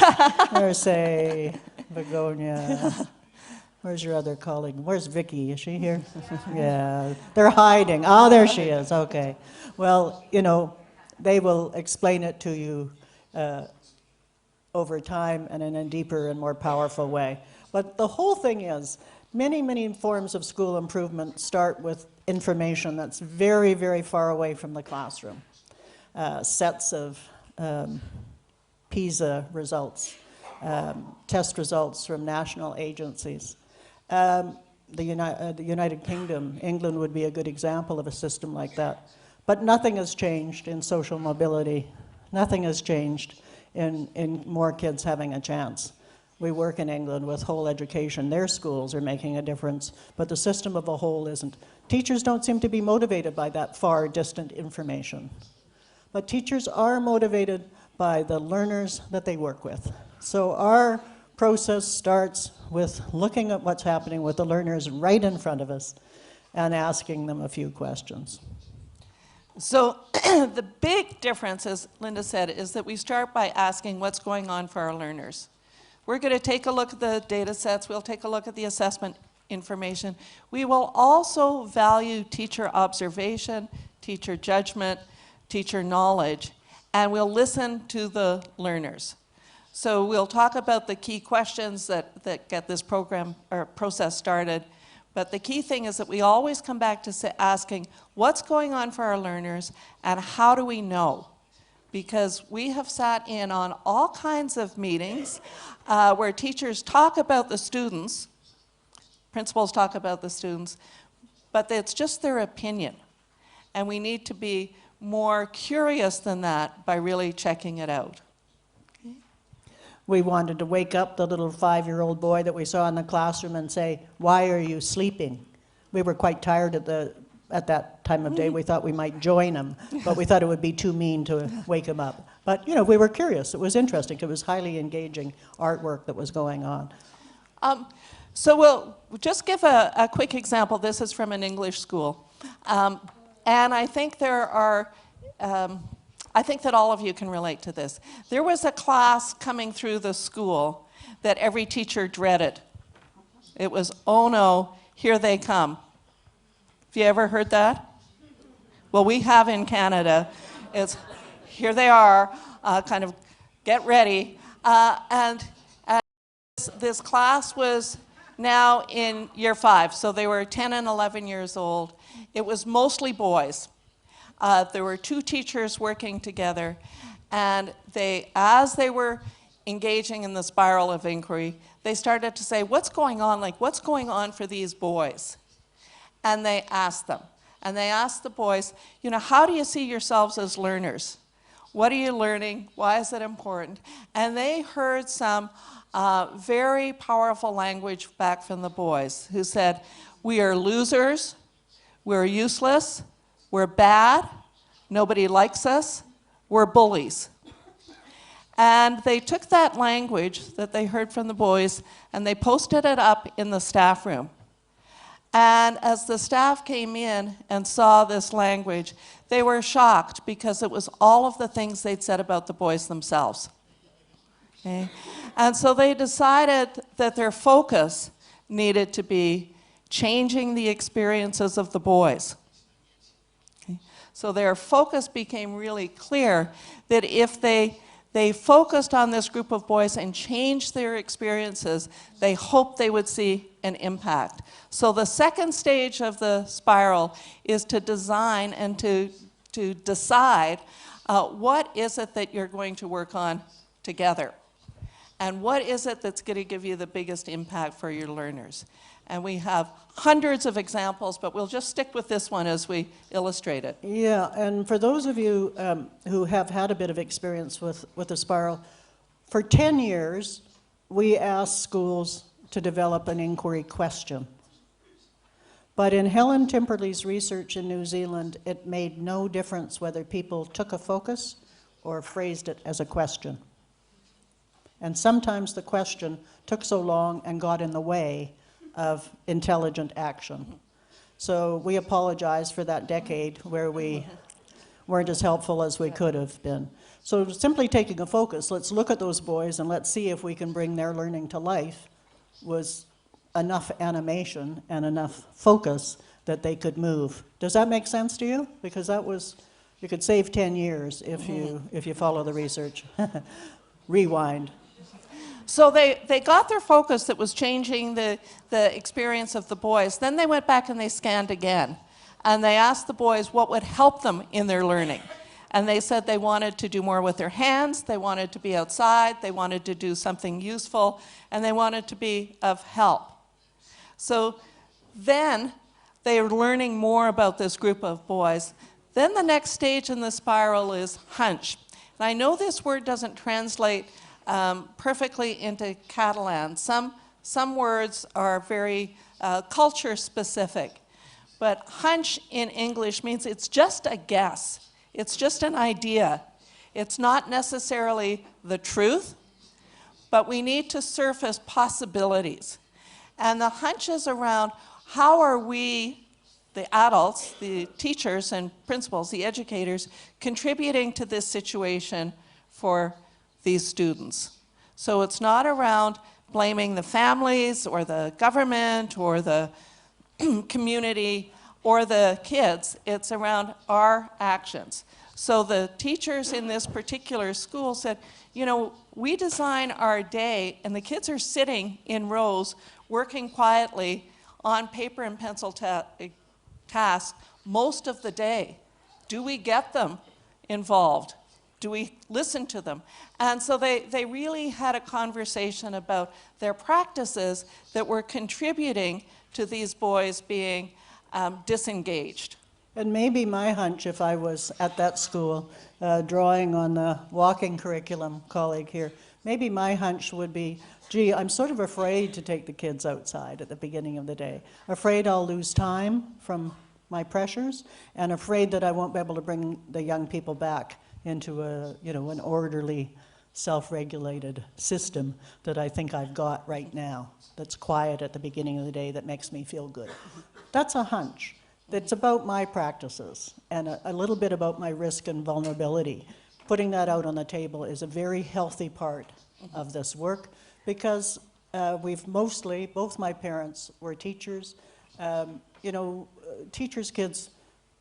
There's Begonia. Where's your other colleague? Where's Vicky? Is she here? Yeah, they're hiding. Oh, there she is. Okay. Well, you know, they will explain it to you over time and in a deeper and more powerful way. But the whole thing is, many forms of school improvement start with information that's very, very far away from the classroom. Sets of PISA results, test results from national agencies. The United Kingdom, England would be a good example of a system like that. But nothing has changed in social mobility. Nothing has changed in more kids having a chance. We work in England with whole education. Their schools are making a difference, but the system of a whole isn't. Teachers don't seem to be motivated by that far distant information. But teachers are motivated by the learners that they work with. So our process starts with looking at what's happening with the learners right in front of us and asking them a few questions. So the big difference, as Linda said, is that we start by asking what's going on for our learners. We're going to take a look at the data sets. We'll take a look at the assessment information. We will also value teacher observation, teacher judgment, teacher knowledge, and we'll listen to the learners. So we'll talk about the key questions that get this program or process started. But the key thing is that we always come back to asking what's going on for our learners and how do we know? Because we have sat in on all kinds of meetings where teachers talk about the students, principals talk about the students, but it's just their opinion. And we need to be more curious than that by really checking it out. We wanted to wake up the little 5-year-old boy that we saw in the classroom and say, why are you sleeping? We were quite tired at that time of day. We thought we might join him, but we thought it would be too mean to wake him up. But, you know, we were curious. It was interesting. It was highly engaging artwork that was going on. So we'll just give a quick example. This is from an English school. And I think there are, I think that all of you can relate to this. There was a class coming through the school that every teacher dreaded. It was, oh no, here they come. Have you ever heard that? Well, we have in Canada. It's, here they are, kind of get ready. And this class was now in year 5, so they were 10 and 11 years old. It was mostly boys. There were 2 teachers working together, and as they were engaging in the spiral of inquiry, they started to say, what's going on? Like, what's going on for these boys? And they asked them. And they asked the boys, you know, how do you see yourselves as learners? What are you learning? Why is it important? And they heard some very powerful language back from the boys who said, we are losers, we're useless, we're bad, nobody likes us, we're bullies. And they took that language that they heard from the boys and they posted it up in the staff room. And as the staff came in and saw this language, they were shocked because it was all of the things they'd said about the boys themselves. Okay? And so they decided that their focus needed to be changing the experiences of the boys. Okay? So their focus became really clear that if they focused on this group of boys and changed their experiences, they hoped they would see an impact. So the second stage of the spiral is to design and to decide what is it that you're going to work on together. And what is it that's going to give you the biggest impact for your learners? And we have hundreds of examples, but we'll just stick with this one as we illustrate it. Yeah, and for those of you who have had a bit of experience with the spiral, for 10 years, we asked schools to develop an inquiry question. But in Helen Timperley's research in New Zealand, it made no difference whether people took a focus or phrased it as a question. And sometimes the question took so long and got in the way of intelligent action. So we apologize for that decade where we weren't as helpful as we could have been. So simply taking a focus, let's look at those boys and let's see if we can bring their learning to life, was enough animation and enough focus that they could move. Does that make sense to you? Because that was, you could save 10 years if you follow the research. Rewind. So they got their focus that was changing the experience of the boys. Then they went back and they scanned again. And they asked the boys what would help them in their learning. And they said they wanted to do more with their hands, they wanted to be outside, they wanted to do something useful, and they wanted to be of help. So then they were learning more about this group of boys. Then the next stage in the spiral is hunch. And I know this word doesn't translate perfectly into Catalan. Some words are very culture specific. But hunch in English means it's just a guess. It's just an idea. It's not necessarily the truth, but we need to surface possibilities. And the hunch is around how are we, the adults, the teachers and principals, the educators, contributing to this situation for these students. So it's not around blaming the families or the government or the community or the kids. It's around our actions. So the teachers in this particular school said, you know, we design our day and the kids are sitting in rows working quietly on paper and pencil tasks most of the day. Do we get them involved? Do we listen to them? And so they really had a conversation about their practices that were contributing to these boys being disengaged. And maybe my hunch, if I was at that school, drawing on the walking curriculum colleague here, maybe my hunch would be, gee, I'm sort of afraid to take the kids outside at the beginning of the day. Afraid I'll lose time from my pressures, and afraid that I won't be able to bring the young people back into a, you know, an orderly, self-regulated system that I think I've got right now, that's quiet at the beginning of the day, that makes me feel good. That's a hunch. That's about my practices and a little bit about my risk and vulnerability. Putting that out on the table is a very healthy part of this work because we've mostly, both my parents were teachers. You know, teachers' kids,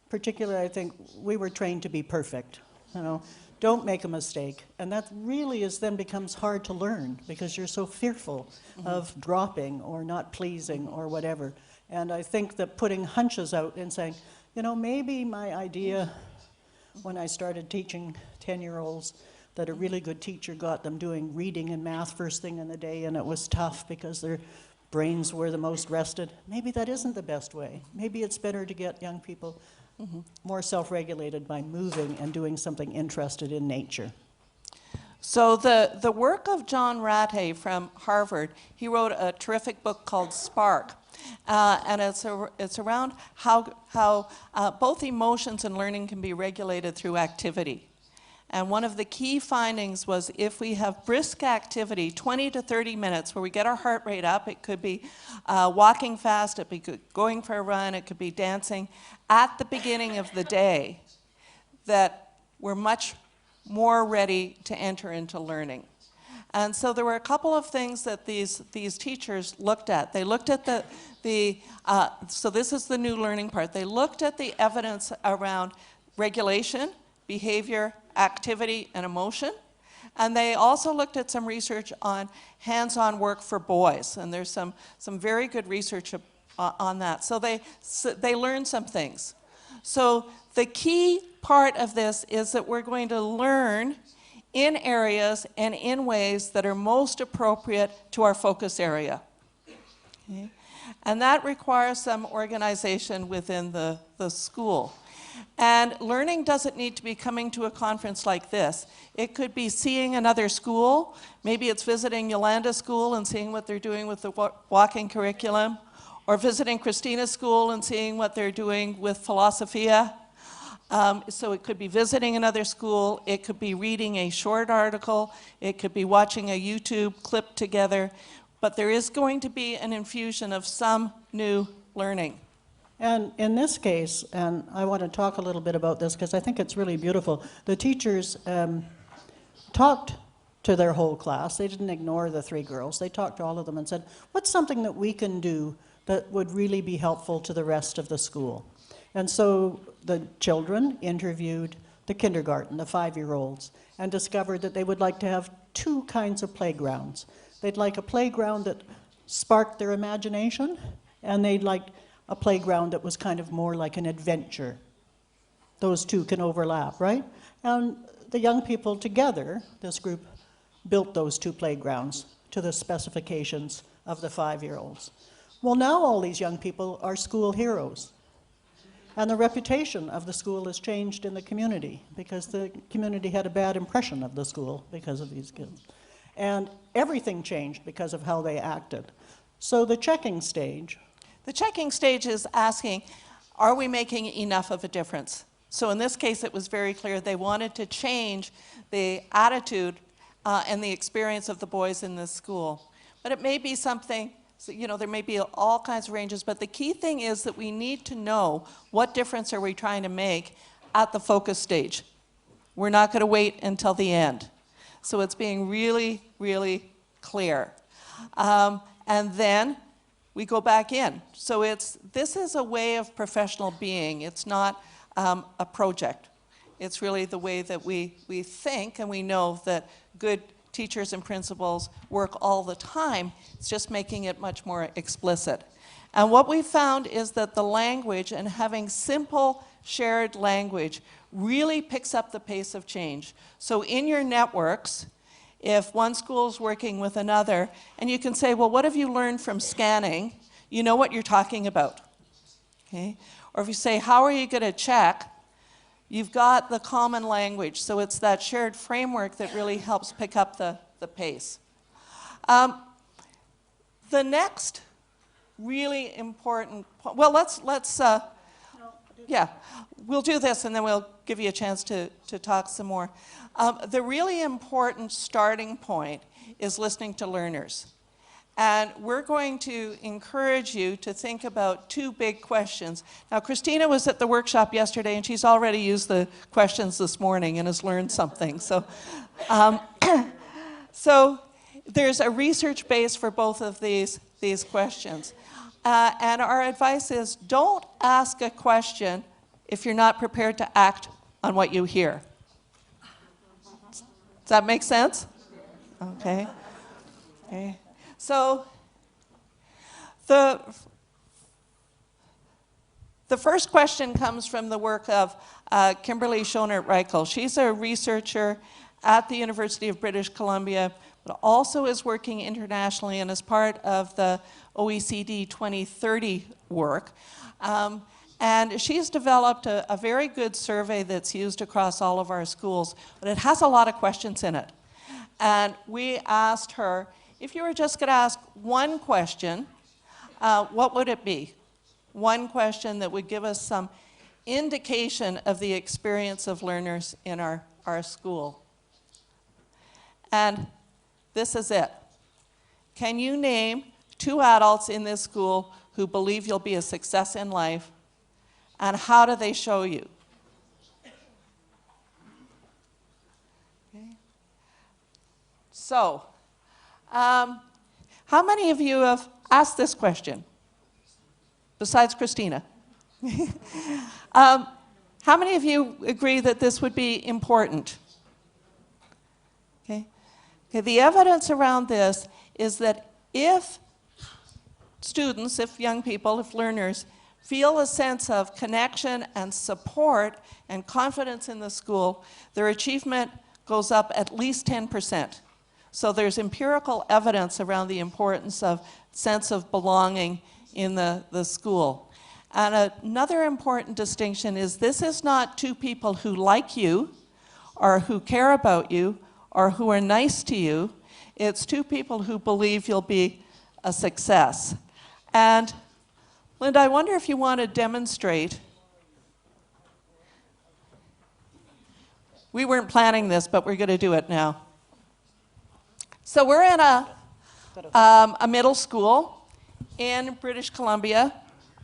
particularly, I think, we were trained to be perfect. You know, don't make a mistake. And that really then becomes hard to learn because you're so fearful of dropping or not pleasing or whatever. And I think that putting hunches out and saying, you know, maybe my idea when I started teaching 10-year-olds that a really good teacher got them doing reading and math first thing in the day, and it was tough because their brains were the most rested. Maybe that isn't the best way. Maybe it's better to get young people more self-regulated by moving and doing something interested in nature. So the work of John Ratey from Harvard, he wrote a terrific book called Spark. And it's around how both emotions and learning can be regulated through activity. And one of the key findings was if we have brisk activity, 20 to 30 minutes, where we get our heart rate up, it could be walking fast, it could be going for a run, it could be dancing, at the beginning of the day, that we're much more ready to enter into learning. And so there were a couple of things that these teachers looked at. They looked at so this is the new learning part. They looked at the evidence around regulation, behavior, activity, and emotion. And they also looked at some research on hands-on work for boys. And there's some very good research on that. So they learned some things. So the key part of this is that we're going to learn in areas and in ways that are most appropriate to our focus area. Okay? And that requires some organization within the school. And learning doesn't need to be coming to a conference like this. It could be seeing another school. Maybe it's visiting Yolanda School and seeing what they're doing with the walking curriculum, or visiting Christina's school and seeing what they're doing with Philosophia. So it could be visiting another school, it could be reading a short article, it could be watching a YouTube clip together, but there is going to be an infusion of some new learning. And in this case, and I want to talk a little bit about this because I think it's really beautiful, the teachers talked to their whole class. They didn't ignore the 3 girls. They talked to all of them and said, what's something that we can do that would really be helpful to the rest of the school? And so the children interviewed the kindergarten, the 5-year-olds, and discovered that they would like to have 2 kinds of playgrounds. They'd like a playground that sparked their imagination, and they'd like a playground that was kind of more like an adventure. Those 2 can overlap, right? And the young people together, this group, built those 2 playgrounds to the specifications of the 5-year-olds. Well, now all these young people are school heroes. And the reputation of the school has changed in the community because the community had a bad impression of the school because of these kids. And everything changed because of how they acted. So the checking stage. The checking stage is asking, are we making enough of a difference? So in this case, it was very clear they wanted to change the attitude and the experience of the boys in this school. But it may be something, so, you know, there may be all kinds of ranges, but the key thing is that we need to know what difference are we trying to make at the focus stage. We're not going to wait until the end. So it's being really, really clear. And then we go back in. So this is a way of professional being. It's not a project. It's really the way that we think, and we know that good teachers and principals work all the time. It's just making it much more explicit. And what we found is that the language and having simple shared language really picks up the pace of change. So in your networks, if one school is working with another, and you can say, well, what have you learned from scanning? You know what you're talking about. Okay? Or if you say, how are you going to check? You've got the common language, so it's that shared framework that really helps pick up the pace. The next really important point, well, yeah, we'll do this and then we'll give you a chance to talk some more. The really important starting point is listening to learners. And we're going to encourage you to think about 2 big questions. Now, Christina was at the workshop yesterday, and she's already used the questions this morning and has learned something. So, so there's a research base for both of these questions. And our advice is don't ask a question if you're not prepared to act on what you hear. that make sense? Okay. Okay. So the first question comes from the work of Kimberly Schonert-Reichel. She's a researcher at the University of British Columbia, but also is working internationally and is part of the OECD 2030 work. And she's developed a very good survey that's used across all of our schools, but it has a lot of questions in it. And we asked her, if you were just going to ask one question, what would it be? One question that would give us some indication of the experience of learners in our school. And this is it. Can you name 2 adults in this school who believe you'll be a success in life, and how do they show you? Okay. So, how many of you have asked this question, besides Christina? How many of you agree that this would be important? Okay. Okay, the evidence around this is that if students, if young people, if learners feel a sense of connection and support and confidence in the school, their achievement goes up at least 10%. So there's empirical evidence around the importance of sense of belonging in the school. And another important distinction is this is not 2 people who like you or who care about you or who are nice to you. It's 2 people who believe you'll be a success. And Linda, I wonder if you want to demonstrate. We weren't planning this, but we're going to do it now. So we're in a middle school in British Columbia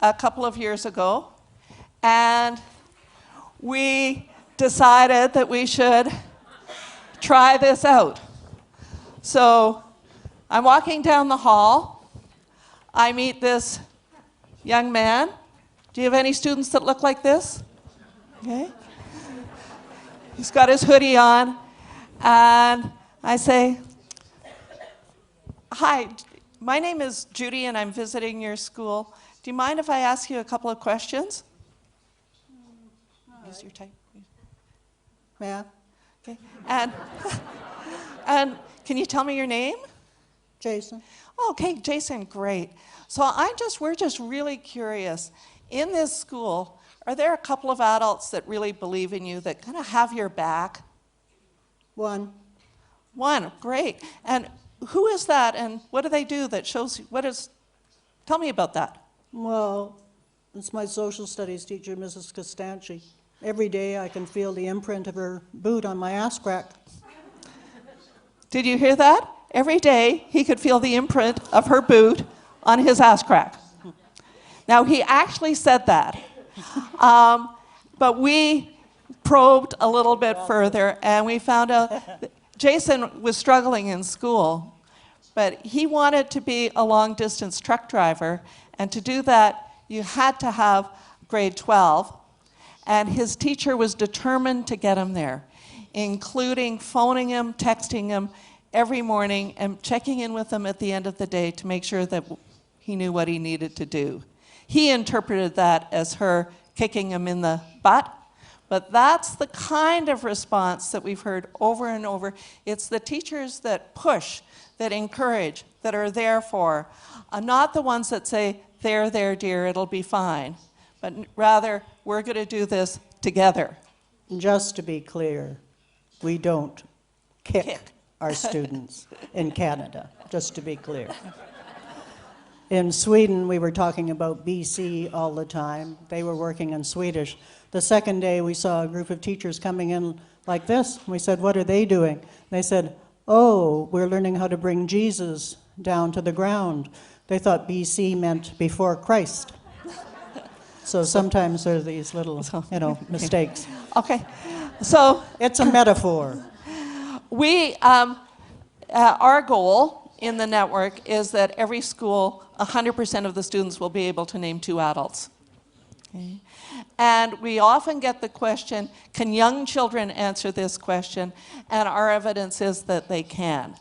a couple of years ago, and we decided that we should try this out. So I'm walking down the hall. I meet this young man. Do you have any students that look like this? Okay. He's got his hoodie on, and I say, "Hi, my name is Judy, and I'm visiting your school. Do you mind if I ask you a couple of questions?" Use your type. Yeah. Okay. And can you tell me your name? Jason. Okay, Jason, great. So we're just really curious. In this school, are there a couple of adults that really believe in you, that kind of have your back? One. One, great. And who is that, and what do they do that shows you, tell me about that. Well, it's my social studies teacher, Mrs. Costanci. Every day I can feel the imprint of her boot on my ass crack. Did you hear that? Every day he could feel the imprint of her boot on his ass crack. Now, he actually said that. But we probed a little bit further, and we found out that Jason was struggling in school, but he wanted to be a long-distance truck driver, and to do that, you had to have grade 12, and his teacher was determined to get him there, including phoning him, texting him every morning, and checking in with him at the end of the day to make sure that he knew what he needed to do. He interpreted that as her kicking him in the butt, but that's the kind of response that we've heard over and over. It's the teachers that push, that encourage, that are there for, not the ones that say, there, dear, it'll be fine, but rather, we're going to do this together. Just to be clear, we don't kick our students in Canada, just to be clear. In Sweden, we were talking about BC all the time. They were working in Swedish. The second day, we saw a group of teachers coming in like this. We said, what are they doing? They said, oh, we're learning how to bring Jesus down to the ground. They thought BC meant before Christ. So sometimes there are these little, mistakes. Okay, so it's a metaphor. Our goal in the network is that every school, 100% of the students will be able to name 2 adults. Okay. And we often get the question, can young children answer this question? And our evidence is that they can.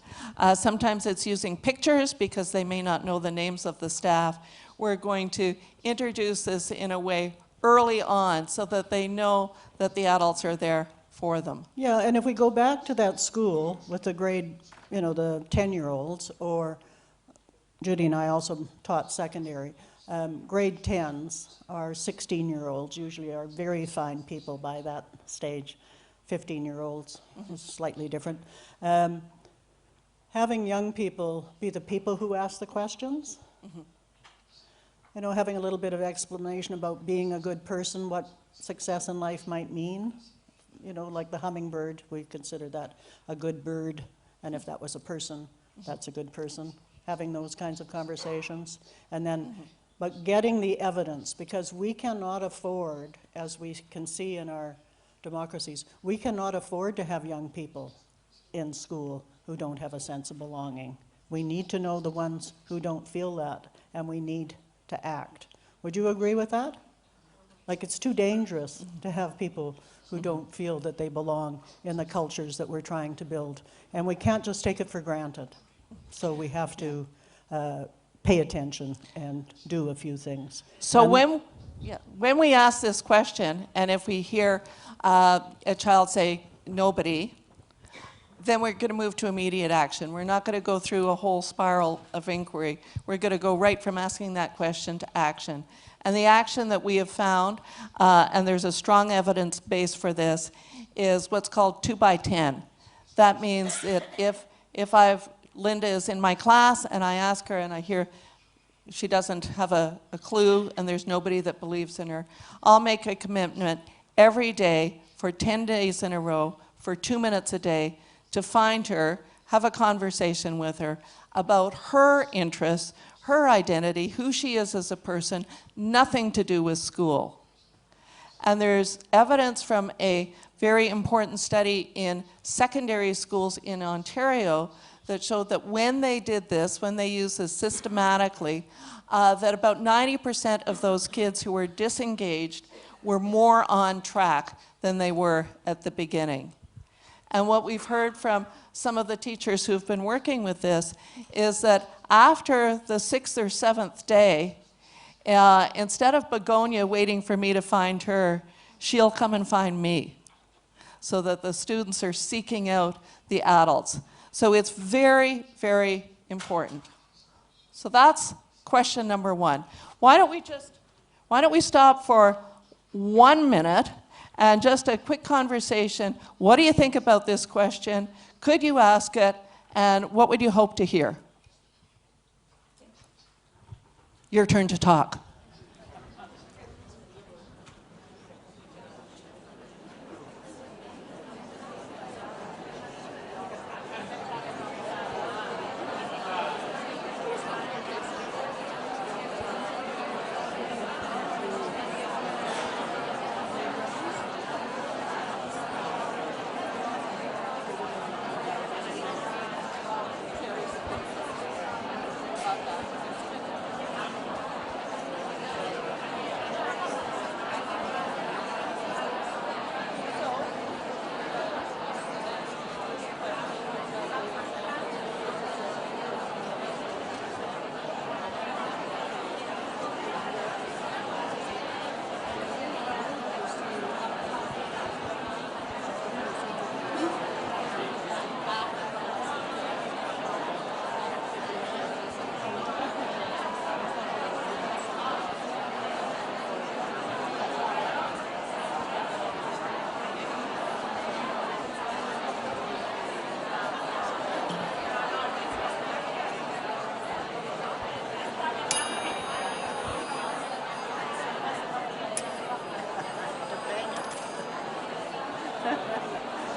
Sometimes it's using pictures because they may not know the names of the staff. We're going to introduce this in a way early on so that they know that the adults are there for them. Yeah, and if we go back to that school with the grade, you know, the 10-year-olds, or Judy and I also taught secondary, grade 10s are 16-year-olds, usually are very fine people by that stage. 15-year-olds is slightly different. Having young people be the people who ask the questions, you know, having a little bit of explanation about being a good person, what success in life might mean. You know, like the hummingbird, we consider that a good bird, and if that was a person, that's a good person. Having those kinds of conversations, and then, but getting the evidence, because we cannot afford, as we can see in our democracies, we cannot afford to have young people in school who don't have a sense of belonging. We need to know the ones who don't feel that, and we need to act. Would you agree with that? Like, it's too dangerous to have people who don't feel that they belong in the cultures that we're trying to build. And we can't just take it for granted. So we have to pay attention and do a few things. So when we ask this question, and if we hear a child say, nobody, then we're going to move to immediate action. We're not going to go through a whole spiral of inquiry. We're going to go right from asking that question to action. And the action that we have found, and there's a strong evidence base for this, is what's called 2 by 10. That means that if Linda is in my class and I ask her and I hear she doesn't have a clue and there's nobody that believes in her, I'll make a commitment every day for 10 days in a row, for 2 minutes a day, to find her, have a conversation with her about her interests, her identity, who she is as a person, nothing to do with school. And there's evidence from a very important study in secondary schools in Ontario that showed that when they did this, when they used this systematically, that about 90% of those kids who were disengaged were more on track than they were at the beginning. And what we've heard from some of the teachers who've been working with this is that after the 6th or 7th day, instead of Begonia waiting for me to find her, she'll come and find me, so that the students are seeking out the adults. So it's very, very important. So that's question number 1. Why don't we stop for 1 minute and just a quick conversation. What do you think about this question? Could you ask it? And what would you hope to hear? Your turn to talk.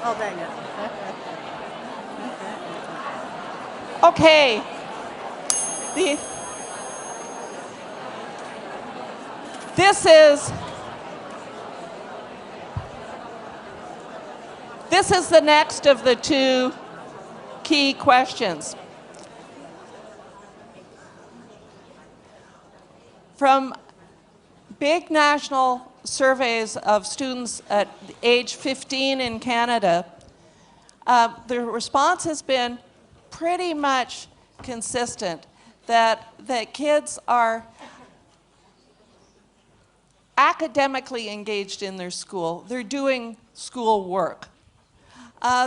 I'll bang it. Okay. This is the next of the 2 key questions. From big national surveys of students at age 15 in Canada, the response has been pretty much consistent that kids are academically engaged in their school. They're doing school work.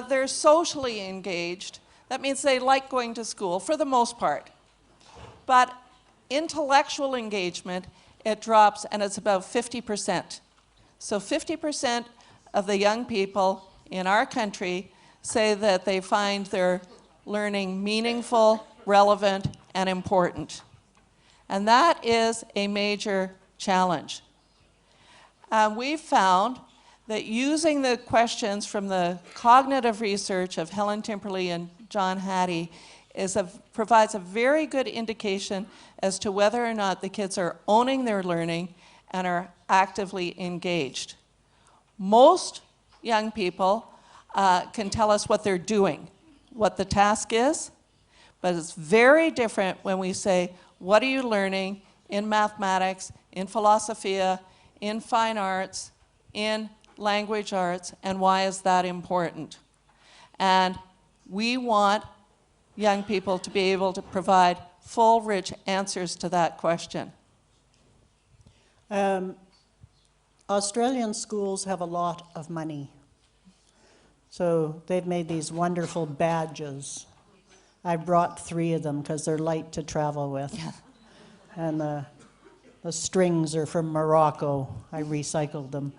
They're socially engaged. That means they like going to school for the most part. But intellectual engagement, it drops, and it's about 50%. So 50% of the young people in our country say that they find their learning meaningful, relevant, and important. And that is a major challenge. We've found that using the questions from the cognitive research of Helen Timperley and John Hattie provides a very good indication as to whether or not the kids are owning their learning and are actively engaged. Most young people can tell us what they're doing, what the task is, but it's very different when we say, what are you learning in mathematics, in philosophia, in fine arts, in language arts, and why is that important? And we want young people to be able to provide full, rich answers to that question. Australian schools have a lot of money. So they've made these wonderful badges. I brought 3 of them because they're light to travel with. Yeah. And the strings are from Morocco. I recycled them.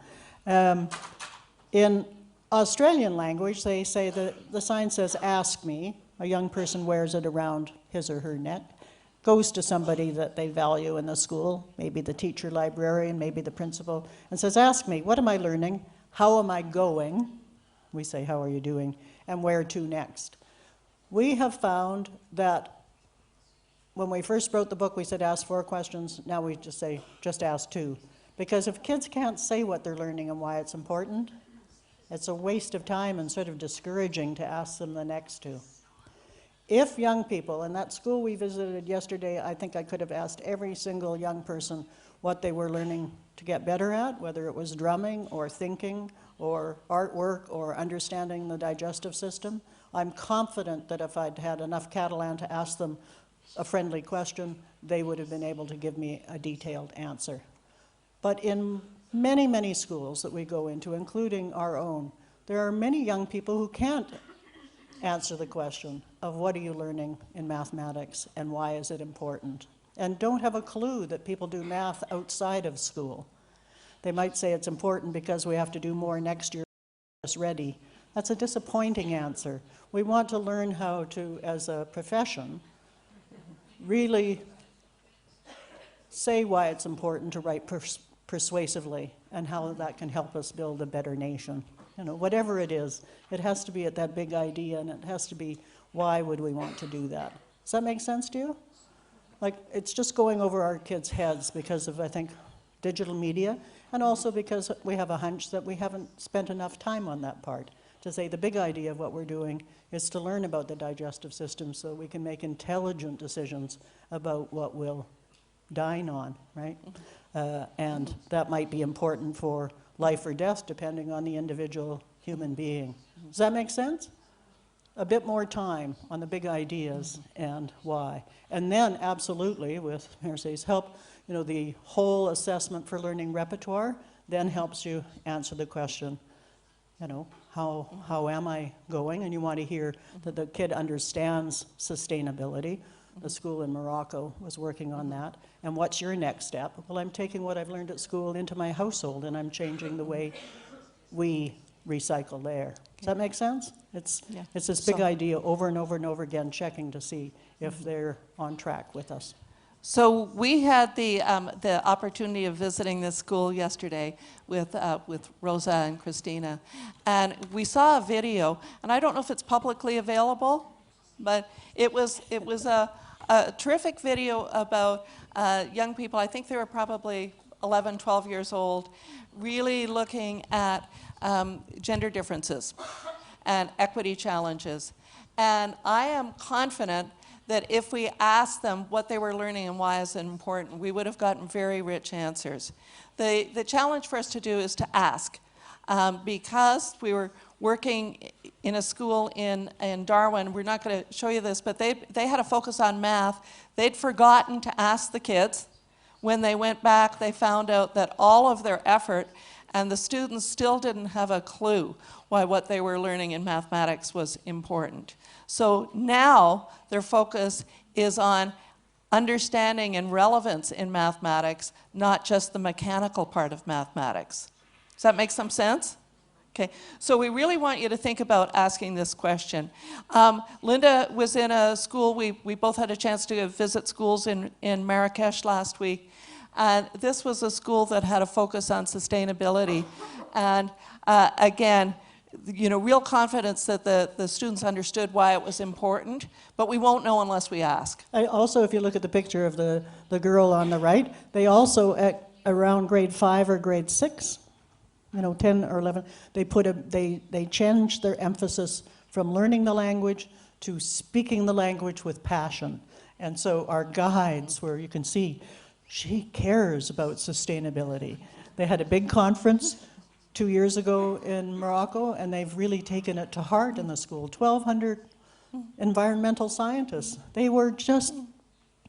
In Australian language, they say that the sign says, ask me. A young person wears it around his or her neck, goes to somebody that they value in the school, maybe the teacher librarian, maybe the principal, and says, ask me, what am I learning? How am I going? We say, how are you doing? And where to next? We have found that when we first wrote the book, we said ask 4 questions. Now we just say, just ask 2. Because if kids can't say what they're learning and why it's important, it's a waste of time and sort of discouraging to ask them the next 2. If young people, in that school we visited yesterday, I think I could have asked every single young person what they were learning to get better at, whether it was drumming or thinking or artwork or understanding the digestive system. I'm confident that if I'd had enough Catalan to ask them a friendly question, they would have been able to give me a detailed answer. But in many, many schools that we go into, including our own, there are many young people who can't answer the question of what are you learning in mathematics and why is it important, and don't have a clue that people do math outside of school. They might say it's important because we have to do more next year to get us ready. That's a disappointing answer. We want to learn how to, as a profession, really say why it's important to write persuasively and how that can help us build a better nation. You know, whatever it is, it has to be at that big idea, and it has to be, why would we want to do that? Does that make sense to you? Like, it's just going over our kids' heads because of, I think, digital media, and also because we have a hunch that we haven't spent enough time on that part. To say the big idea of what we're doing is to learn about the digestive system so we can make intelligent decisions about what we'll dine on, right? And that might be important for life or death, depending on the individual human being. Does that make sense? A bit more time on the big ideas and why. And then, absolutely, with Mercedes' help, you know, the whole assessment for learning repertoire then helps you answer the question, you know, how am I going? And you want to hear that the kid understands sustainability. The school in Morocco was working on that. And what's your next step? Well, I'm taking what I've learned at school into my household, and I'm changing the way we recycle there. Does that make sense? It's this big idea over and over and over again, checking to see if they're on track with us. So we had the opportunity of visiting this school yesterday with Rosa and Christina, and we saw a video, and I don't know if it's publicly available, but it was a terrific video about young people. I think they were probably 11, 12 years old, really looking at gender differences and equity challenges. And I am confident that if we asked them what they were learning and why is it important, we would have gotten very rich answers. The challenge for us to do is to ask. Because we were working in a school in Darwin, we're not going to show you this, but they had a focus on math. They'd forgotten to ask the kids. When they went back, they found out that all of their effort, and the students still didn't have a clue why what they were learning in mathematics was important. So now their focus is on understanding and relevance in mathematics, not just the mechanical part of mathematics. Does that make some sense? Okay, so we really want you to think about asking this question. Linda was in a school, we both had a chance to visit schools in Marrakesh last week, and this was a school that had a focus on sustainability. And again, you know, real confidence that the students understood why it was important, but we won't know unless we ask. Also, if you look at the picture of the girl on the right, they also, at around grade 5 or grade 6, you know, 10 or 11, they changed their emphasis from learning the language to speaking the language with passion. And so our guides, where you can see, she cares about sustainability. They had a big conference 2 years ago in Morocco, and they've really taken it to heart in the school. 1,200 environmental scientists. They were just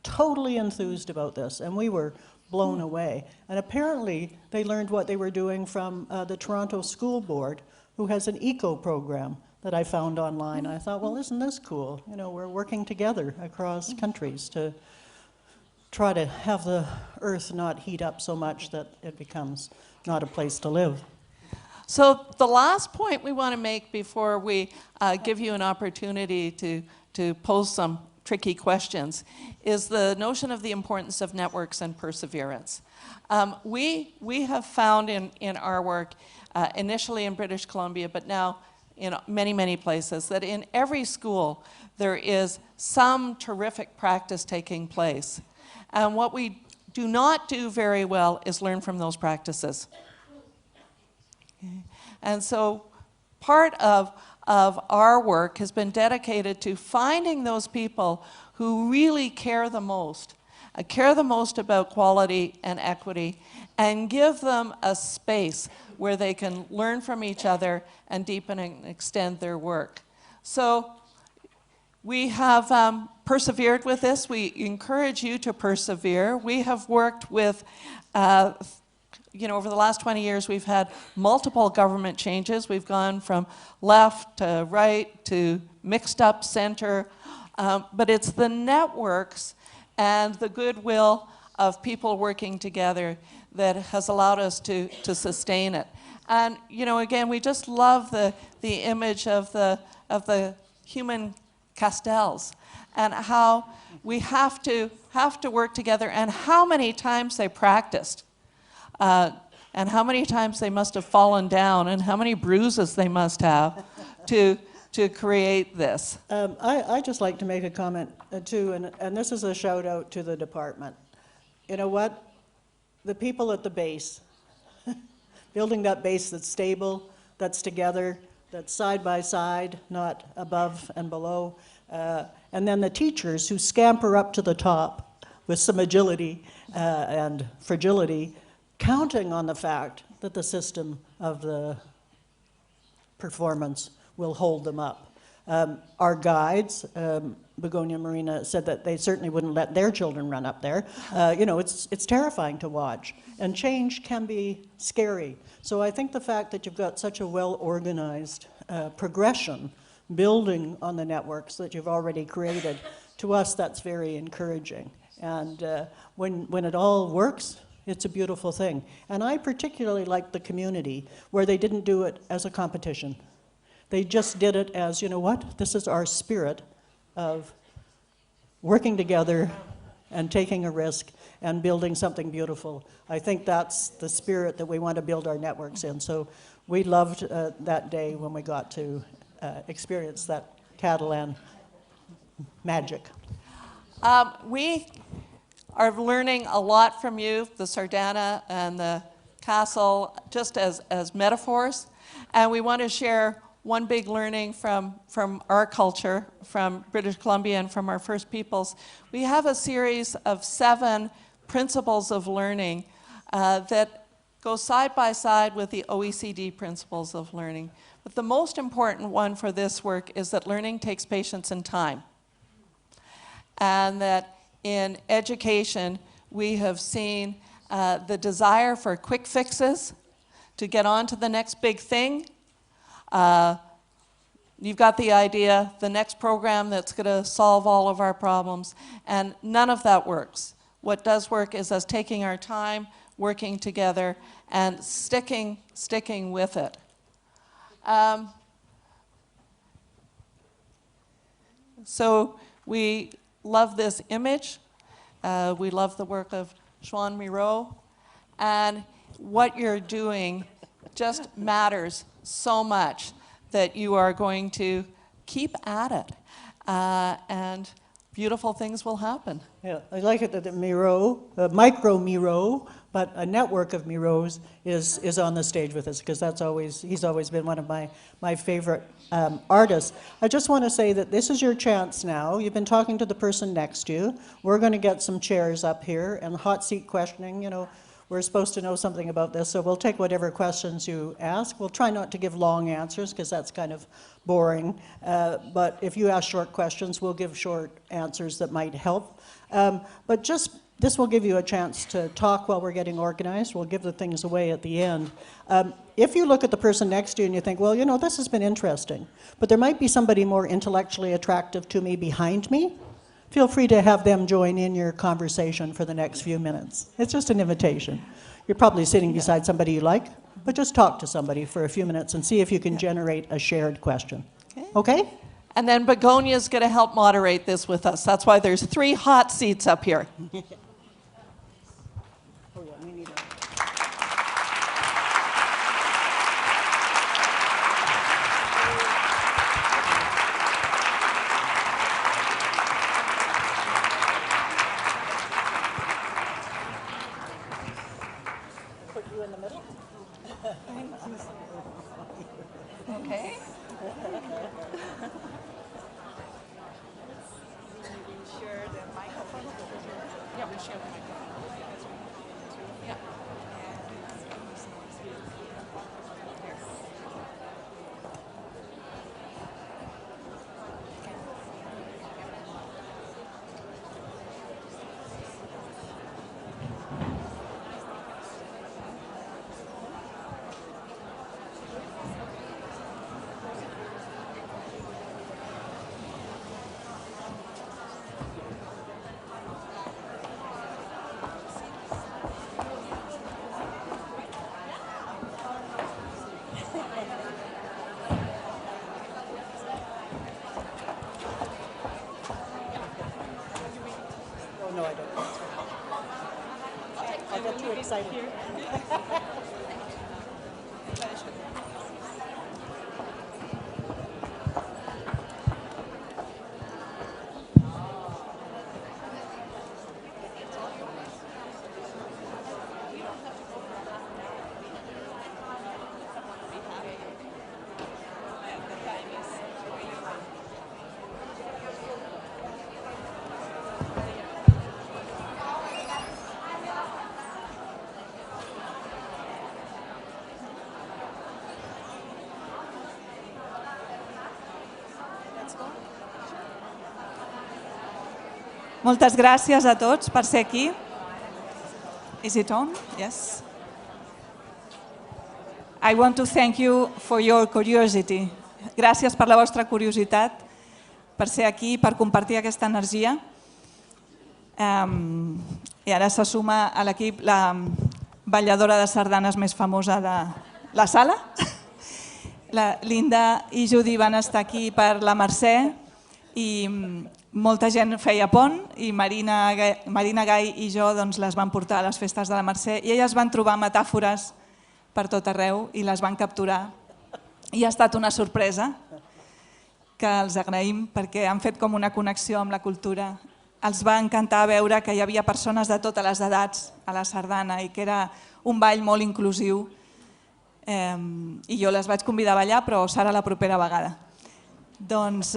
totally enthused about this, and we were blown away. And apparently, they learned what they were doing from the Toronto School Board, who has an eco program that I found online. I thought, well, isn't this cool? You know, we're working together across countries to try to have the earth not heat up so much that it becomes not a place to live. So the last point we want to make before we give you an opportunity to pose some tricky questions is the notion of the importance of networks and perseverance. We have found in our work, initially in British Columbia, but now in many, many places, that in every school there is some terrific practice taking place. And what we do not do very well is learn from those practices. And so part of our work has been dedicated to finding those people who really care the most about quality and equity, and give them a space where they can learn from each other and deepen and extend their work. So we have persevered with this. We encourage you to persevere. We have worked with you know, over the last 20 years, we've had multiple government changes. We've gone from left to right to mixed up center. But it's the networks and the goodwill of people working together that has allowed us to sustain it. And, you know, again, we just love the image of the human castels and how we have to work together, and how many times they practiced. And how many times they must have fallen down, and how many bruises they must have to create this. I just like to make a comment too, and this is a shout out to the department. You know what? The people at the base, building that base that's stable, that's together, that's side by side, not above and below, and then the teachers who scamper up to the top with some agility and fragility, counting on the fact that the system of the performance will hold them up. Our guides, Begonia Marina, said that they certainly wouldn't let their children run up there. You know, it's terrifying to watch, and change can be scary. So I think the fact that you've got such a well-organized progression building on the networks that you've already created, to us that's very encouraging. And when it all works, it's a beautiful thing. And I particularly like the community where they didn't do it as a competition. They just did it as, you know what, this is our spirit of working together and taking a risk and building something beautiful. I think that's the spirit that we want to build our networks in. So we loved that day when we got to experience that Catalan magic. We are learning a lot from you, the Sardana and the castle, just as metaphors. And we want to share one big learning from our culture, from British Columbia and from our First Peoples, we have a series of 7 principles of learning that go side by side with the OECD principles of learning. But the most important one for this work is that learning takes patience and time. And that in education, we have seen the desire for quick fixes to get on to the next big thing. You've got the idea, the next program that's going to solve all of our problems, and none of that works. What does work is us taking our time, working together, and sticking with it. So we love this image. We love the work of Joan Miro, and what you're doing just matters so much that you are going to keep at it, and beautiful things will happen. Yeah, I like it that the Miro, micro Miro, but a network of Miros is on the stage with us, because he's always been one of my favorite artists. I just want to say that this is your chance now. You've been talking to the person next to you. We're going to get some chairs up here and hot seat questioning. You know, we're supposed to know something about this, so we'll take whatever questions you ask. We'll try not to give long answers, because that's kind of boring. But if you ask short questions, we'll give short answers that might help. But just this will give you a chance to talk while we're getting organized. We'll give the things away at the end. If you look at the person next to you and you think, well, you know, this has been interesting, but there might be somebody more intellectually attractive to me behind me, feel free to have them join in your conversation for the next few minutes. It's just an invitation. You're probably sitting beside somebody you like, but just talk to somebody for a few minutes and see if you can generate a shared question. Okay? And then Begonia's going to help moderate this with us. That's why there's 3 hot seats up here. Okay. Share the microphone. Yeah, we share the microphone. Yeah. No, I don't. I'll get too excited. Moltes gràcies a tots per ser aquí. Is it on? Yes. I want to thank you for your curiosity. Gràcies per la vostra curiositat, per ser aquí, per compartir aquesta energia. I ara se suma a l'equip la balladora de sardanes més famosa de la sala. La Linda i Judy van estar aquí per la Mercè i molta gent feia pont i Marina Gai i jo les van portar a les festes de la Mercè i elles van trobar metàfores per tot arreu i les van capturar. I ha estat una sorpresa que els agraïm perquè han fet com una connexió amb la cultura. Els va encantar veure que hi havia persones de totes les edats a la sardana i que era un ball molt inclusiu. I jo les vaig convidar a ballar, però serà la propera vegada. Doncs,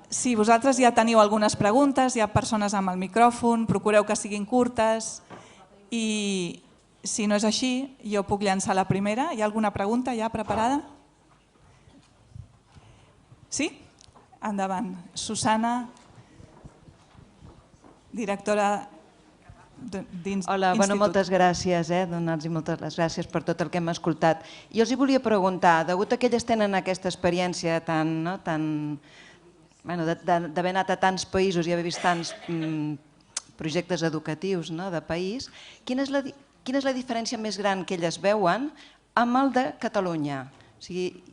si vosaltres ja teniu algunes preguntes, hi ha persones amb el micròfon, procureu que siguin curtes i si no és així, jo puc llançar la primera. Hi ha alguna pregunta ja preparada? Sí? Endavant. Susana, directora d'institut. Hola, moltes gràcies, donar-los moltes les gràcies per tot el que hem escoltat. Jo els volia preguntar, degut a que elles tenen aquesta experiència d'haver anat a tants països i haver vist tants projectes educatius de país, quina és la diferència més gran que elles veuen amb el de Catalunya? O sigui,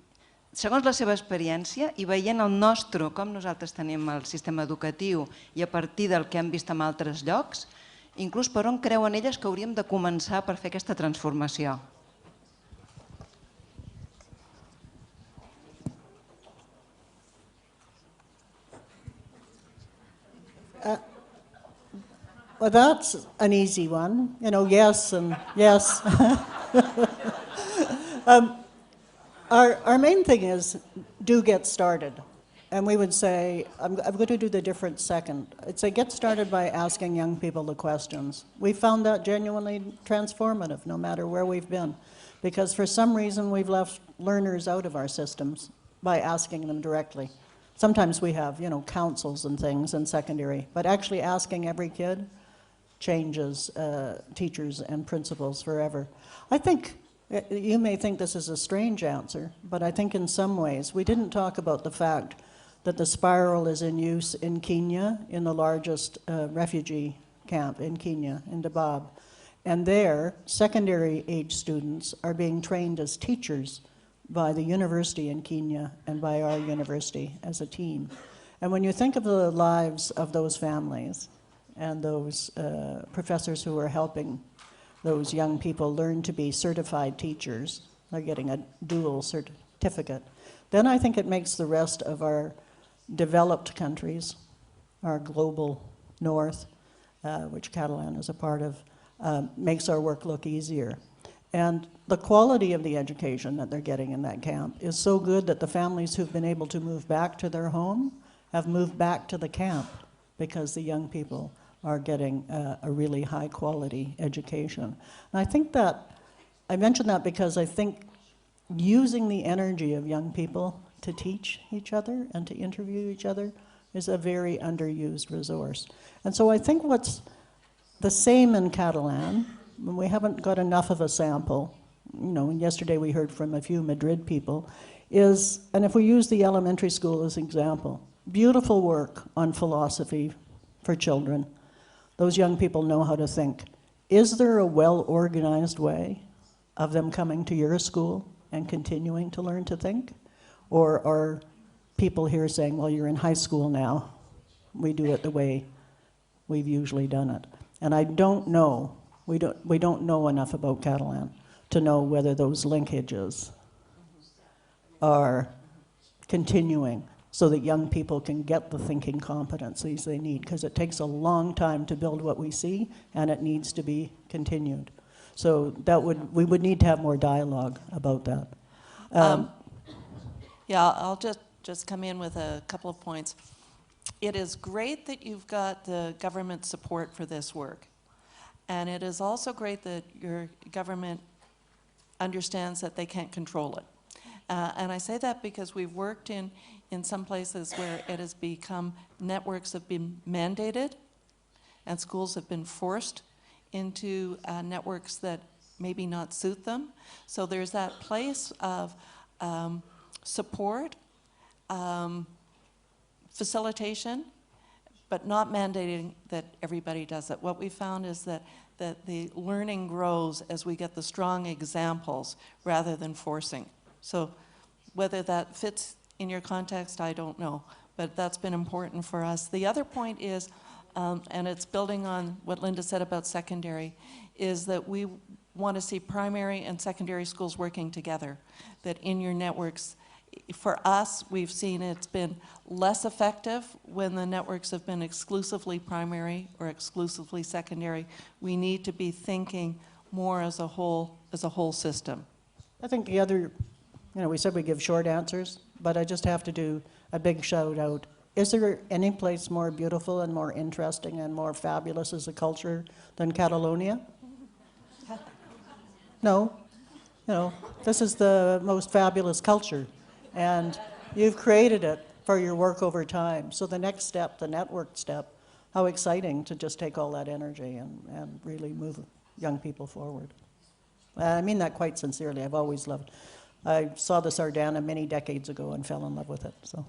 segons la seva experiència i veient el nostre, com nosaltres tenim el sistema educatiu i a partir del que hem vist en altres llocs, inclús per on creuen elles que hauríem de començar per fer aquesta transformació? Well, that's an easy one. Yes and yes. Our main thing is do get started. And we would say, I'm going to do the different second. I'd say get started by asking young people the questions. We found that genuinely transformative, no matter where we've been. Because for some reason, we've left learners out of our systems by asking them directly. Sometimes we have, councils and things in secondary, but actually asking every kid changes teachers and principals forever. I think, you may think this is a strange answer, but I think in some ways, we didn't talk about the fact that the Spiral is in use in Kenya, in the largest refugee camp in Kenya, in Dadaab. And there, secondary age students are being trained as teachers by the university in Kenya and by our university as a team. And when you think of the lives of those families and those professors who are helping those young people learn to be certified teachers, they're getting a dual certificate, then I think it makes the rest of our developed countries, our global north, which Catalan is a part of, makes our work look easier. And the quality of the education that they're getting in that camp is so good that the families who've been able to move back to their home have moved back to the camp because the young people are getting a really high quality education. And I think that, I mention that because I think using the energy of young people to teach each other and to interview each other is a very underused resource. And so I think what's the same in Catalan, we haven't got enough of a sample, yesterday we heard from a few Madrid people, is, and if we use the elementary school as an example, beautiful work on philosophy for children. Those young people know how to think. Is there a well-organized way of them coming to your school and continuing to learn to think? Or are people here saying, well, you're in high school now, we do it the way we've usually done it? And I don't know, we don't know enough about Catalan to know whether those linkages are continuing so that young people can get the thinking competencies they need, because it takes a long time to build what we see, and it needs to be continued. So we would need to have more dialogue about that. Yeah, I'll just come in with a couple of points. It is great that you've got the government support for this work. And it is also great that your government understands that they can't control it. And I say that because we've worked in some places where it has become, networks have been mandated and schools have been forced into networks that maybe not suit them. So there's that place of support, facilitation, but not mandating that everybody does it. What we found is that the learning grows as we get the strong examples rather than forcing. So whether that fits in your context, I don't know, but that's been important for us. The other point is, and it's building on what Linda said about secondary, is that we want to see primary and secondary schools working together, that in your networks, for us, we've seen it's been less effective when the networks have been exclusively primary or exclusively secondary. We need to be thinking more as a whole system. I think the other, we said we give short answers, but I just have to do a big shout out. Is there any place more beautiful and more interesting and more fabulous as a culture than Catalonia? No. This is the most fabulous culture, and you've created it for your work over time. So the next step, the network step, how exciting to just take all that energy and really move young people forward. I mean that quite sincerely. I've always loved. I saw the Sardana many decades ago and fell in love with it. So.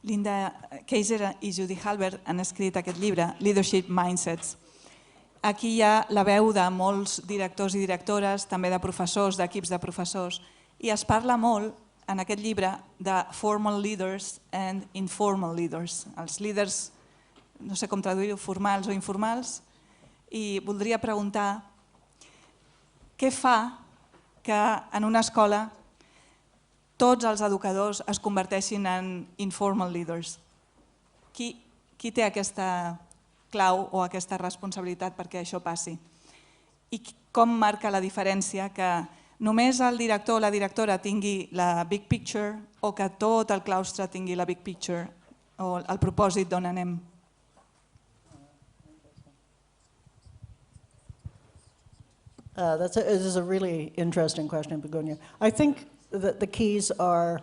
Linda, Kaser i Judy Halbert han escrit aquest llibre, Leadership Mindsets. Aquí hi ha la veu de molts directors i directores, també de professors, d'equips de professors, i es parla molt en aquest llibre de formal leaders and informal leaders. Els líders, no sé com traduir-ho, formals o informals, i voldria preguntar què fa que en una escola tots els educadors es converteixin en informal leaders. Qui té aquesta clau o aquesta responsabilitat perquè això passi? I com marca la diferència que només el director o la directora tingui la big picture o que tot el claustre tingui la big picture o el propòsit d'on anem? This is a really interesting question, Begonia. I think that the keys are,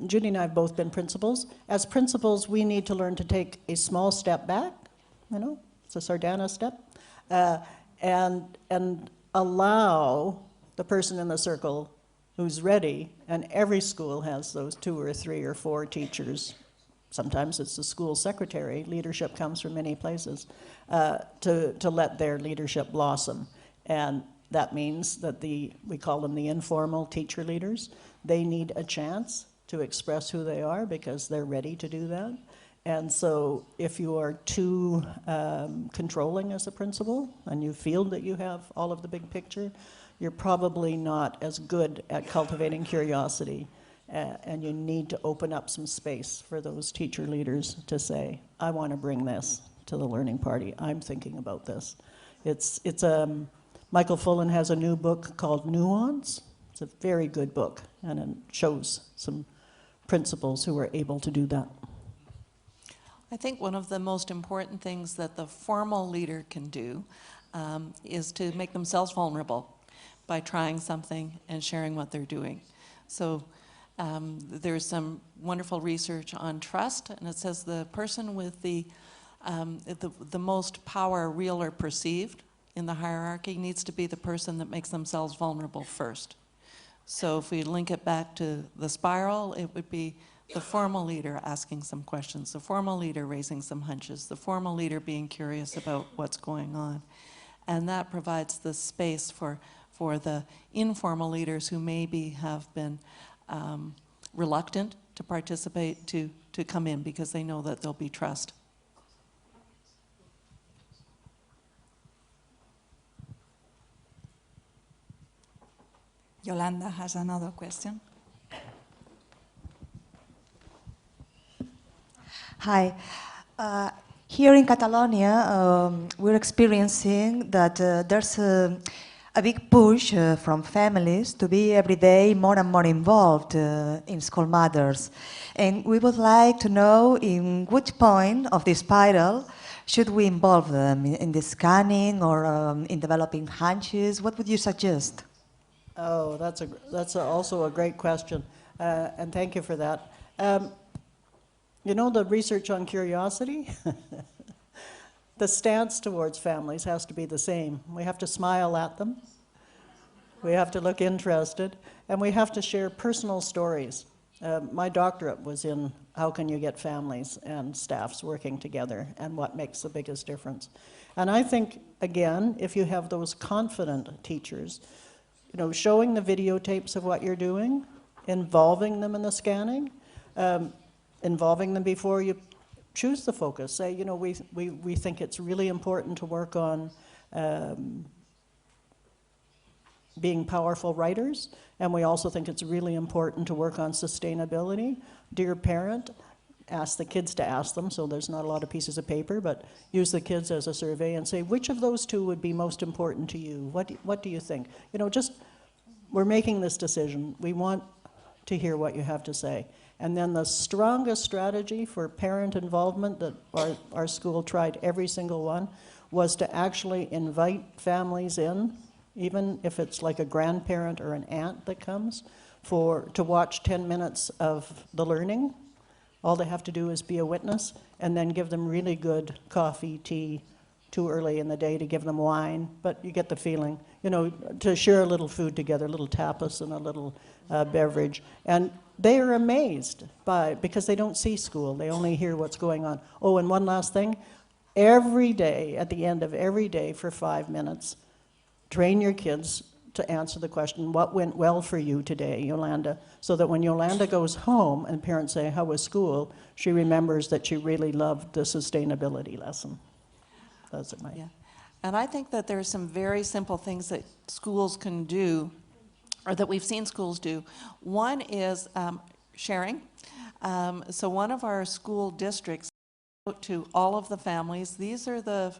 Judy and I have both been principals. As principals, we need to learn to take a small step back, it's a Sardana step, and allow the person in the circle who's ready, and every school has those 2 or 3 or 4 teachers. Sometimes it's the school secretary. Leadership comes from many places, to let their leadership blossom. And that means that we call them the informal teacher leaders. They need a chance to express who they are because they're ready to do that. And so if you are too controlling as a principal and you feel that you have all of the big picture, you're probably not as good at cultivating curiosity. And you need to open up some space for those teacher leaders to say, I want to bring this to the learning party. I'm thinking about this. Michael Fullan has a new book called Nuance. It's a very good book, and it shows some principals who are able to do that. I think one of the most important things that the formal leader can do is to make themselves vulnerable by trying something and sharing what they're doing. So there's some wonderful research on trust, and it says the person with the most power, real or perceived, in the hierarchy needs to be the person that makes themselves vulnerable first. So if we link it back to the spiral, it would be the formal leader asking some questions, the formal leader raising some hunches, the formal leader being curious about what's going on. And that provides the space for the informal leaders who maybe have been reluctant to participate to come in because they know that there'll be trust. Yolanda has another question. Hi. Here in Catalonia, we're experiencing that there's a big push from families to be every day more and more involved in school matters. And we would like to know in which point of the spiral should we involve them, in the scanning or in developing hunches? What would you suggest? Oh, that's also a great question, and thank you for that. The research on curiosity, the stance towards families has to be the same. We have to smile at them, we have to look interested, and we have to share personal stories. My doctorate was in how can you get families and staffs working together and what makes the biggest difference. And I think, again, if you have those confident teachers, showing the videotapes of what you're doing, involving them in the scanning, involving them before you choose the focus. Say, we think it's really important to work on being powerful writers, and we also think it's really important to work on sustainability. Dear parent, ask the kids to ask them, so there's not a lot of pieces of paper, but use the kids as a survey and say, which of those two would be most important to you? What do you think? You know, just, we're making this decision. We want to hear what you have to say. And then the strongest strategy for parent involvement that our school tried, every single one, was to actually invite families in, even if it's like a grandparent or an aunt that comes, to watch 10 minutes of the learning. All they have to do is be a witness, and then give them really good coffee, tea, too early in the day to give them wine, but you get the feeling, you know, to share a little food together, a little tapas and a little beverage. And they are amazed because they don't see school, they only hear what's going on. Oh, and one last thing, every day, at the end of every day for 5 minutes, train your kids to answer the question, what went well for you today, Yolanda? So that when Yolanda goes home and parents say, how was school? She remembers that she really loved the sustainability lesson. That's it, Mike. Yeah. And I think that there are some very simple things that schools can do, or that we've seen schools do. One is sharing. So one of our school districts, to all of the families, these are the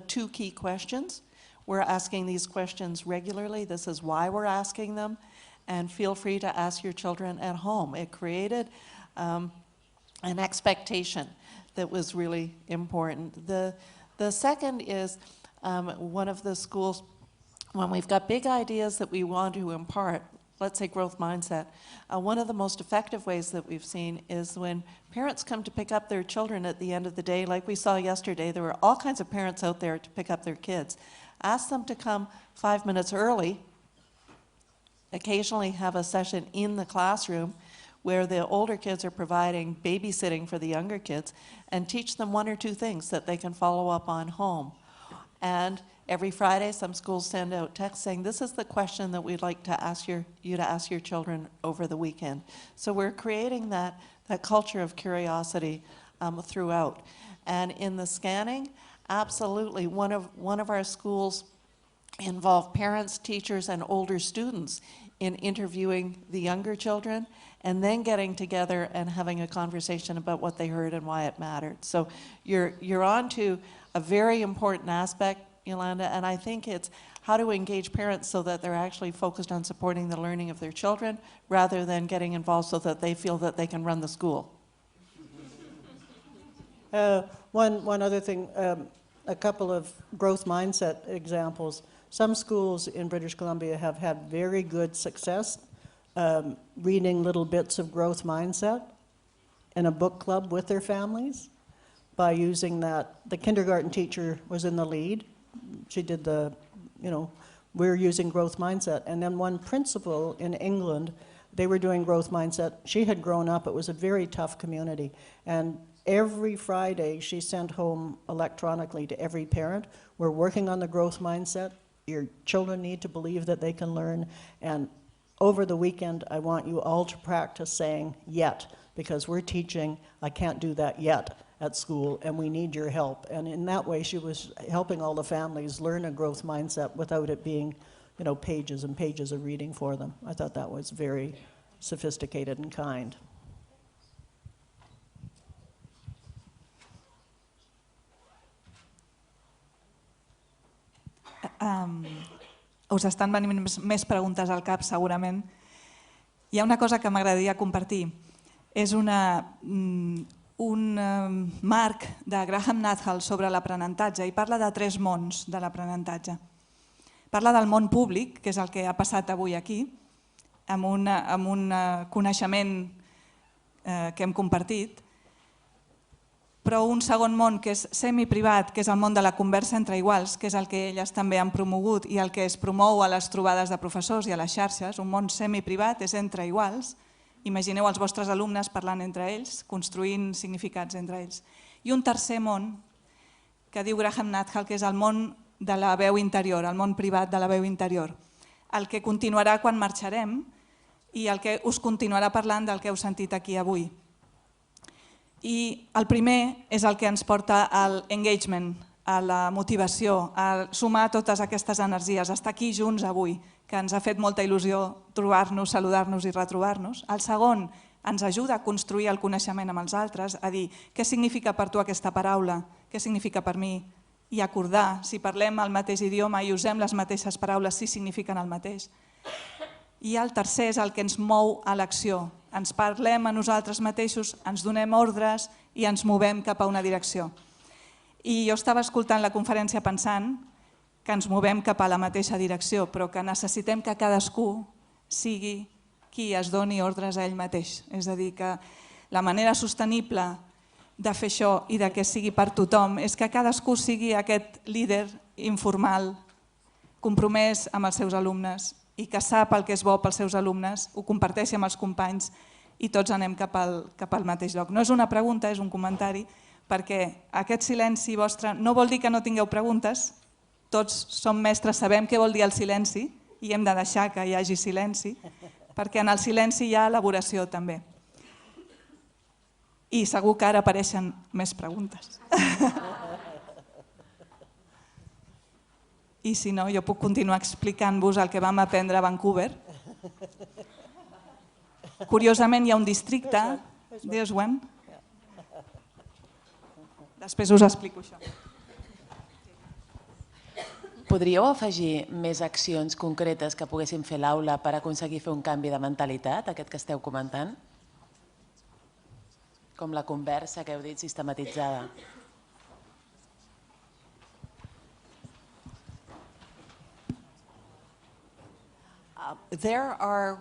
2 key questions. We're asking these questions regularly. This is why we're asking them. And feel free to ask your children at home. It created an expectation that was really important. The second is one of the schools, when we've got big ideas that we want to impart, let's say growth mindset, one of the most effective ways that we've seen is when parents come to pick up their children at the end of the day, like we saw yesterday, there were all kinds of parents out there to pick up their kids. Ask them to come 5 minutes early, occasionally have a session in the classroom where the older kids are providing babysitting for the younger kids, and teach them 1 or 2 things that they can follow up on home. And every Friday, some schools send out texts saying, this is the question that we'd like to ask you to ask your children over the weekend. So we're creating that culture of curiosity throughout. And in the scanning, absolutely, one of our schools involved parents, teachers, and older students in interviewing the younger children, and then getting together and having a conversation about what they heard and why it mattered. So you're on to a very important aspect, Yolanda, and I think it's how to engage parents so that they're actually focused on supporting the learning of their children rather than getting involved so that they feel that they can run the school. One other thing, a couple of growth mindset examples. Some schools in British Columbia have had very good success reading little bits of growth mindset in a book club with their families by using that. The kindergarten teacher was in the lead. She did we're using growth mindset. And then one principal in England, they were doing growth mindset. She had grown up, it was a very tough community. And every Friday she sent home electronically to every parent, we're working on the growth mindset. Your children need to believe that they can learn. And over the weekend, I want you all to practice saying yet, because we're teaching, I can't do that yet at school, and we need your help. And in that way, she was helping all the families learn a growth mindset without it being, pages and pages of reading for them. I thought that was very sophisticated and kind. Us estan venint més preguntes al cap, segurament. Hi ha una cosa que m'agradaria compartir. És un marc de Graham Nuthall sobre l'aprenentatge i parla de 3 mons de l'aprenentatge. Parla del món públic, que és el que ha passat avui aquí, amb un coneixement que hem compartit, però un segon món que és semiprivat, que és el món de la conversa entre iguals, que és el que elles també han promogut i el que es promou a les trobades de professors i a les xarxes. Un món semiprivat és entre iguals. Imagineu els vostres alumnes parlant entre ells, construint significats entre ells. I un tercer món, que diu Graham Nuthall, que és el món de la veu interior, el món privat de la veu interior. El que continuarà quan marxarem i el que us continuarà parlant del que heu sentit aquí avui. I el primer és el que ens porta al engagement, a la motivació, a sumar totes aquestes energies, estar aquí junts avui, que ens ha fet molta il·lusió trobar-nos, saludar-nos i retrobar-nos. El segon, ens ajuda a construir el coneixement amb els altres, a dir què significa per tu aquesta paraula, què significa per mi, i acordar si parlem el mateix idioma i usem les mateixes paraules si signifiquen el mateix. I el tercer és el que ens mou a l'acció. Ens parlem a nosaltres mateixos, ens donem ordres i ens movem cap a una direcció. I jo estava escoltant la conferència pensant que ens movem cap a la mateixa direcció, però que necessitem que cadascú sigui qui es doni ordres a ell mateix. És a dir, que la manera sostenible de fer això i de que sigui per tothom és que cadascú sigui aquest líder informal, compromès amb els seus alumnes i que sap el que és bo pels seus alumnes, ho comparteixi amb els companys i tots anem cap al mateix lloc. No és una pregunta, és un comentari, perquè aquest silenci vostre no vol dir que no tingueu preguntes, tots som mestres, sabem què vol dir el silenci i hem de deixar que hi hagi silenci, perquè en el silenci hi ha elaboració també. I segur que ara apareixen més preguntes. I si no, jo puc continuar explicant-vos el que vam aprendre a Vancouver. Curiosament hi ha un districte, Dweck. Després us explico això. Podríeu afegir més accions concretes que poguessin fer l'aula per aconseguir fer un canvi de mentalitat, aquest que esteu comentant? Com la conversa que heu dit sistematitzada. There are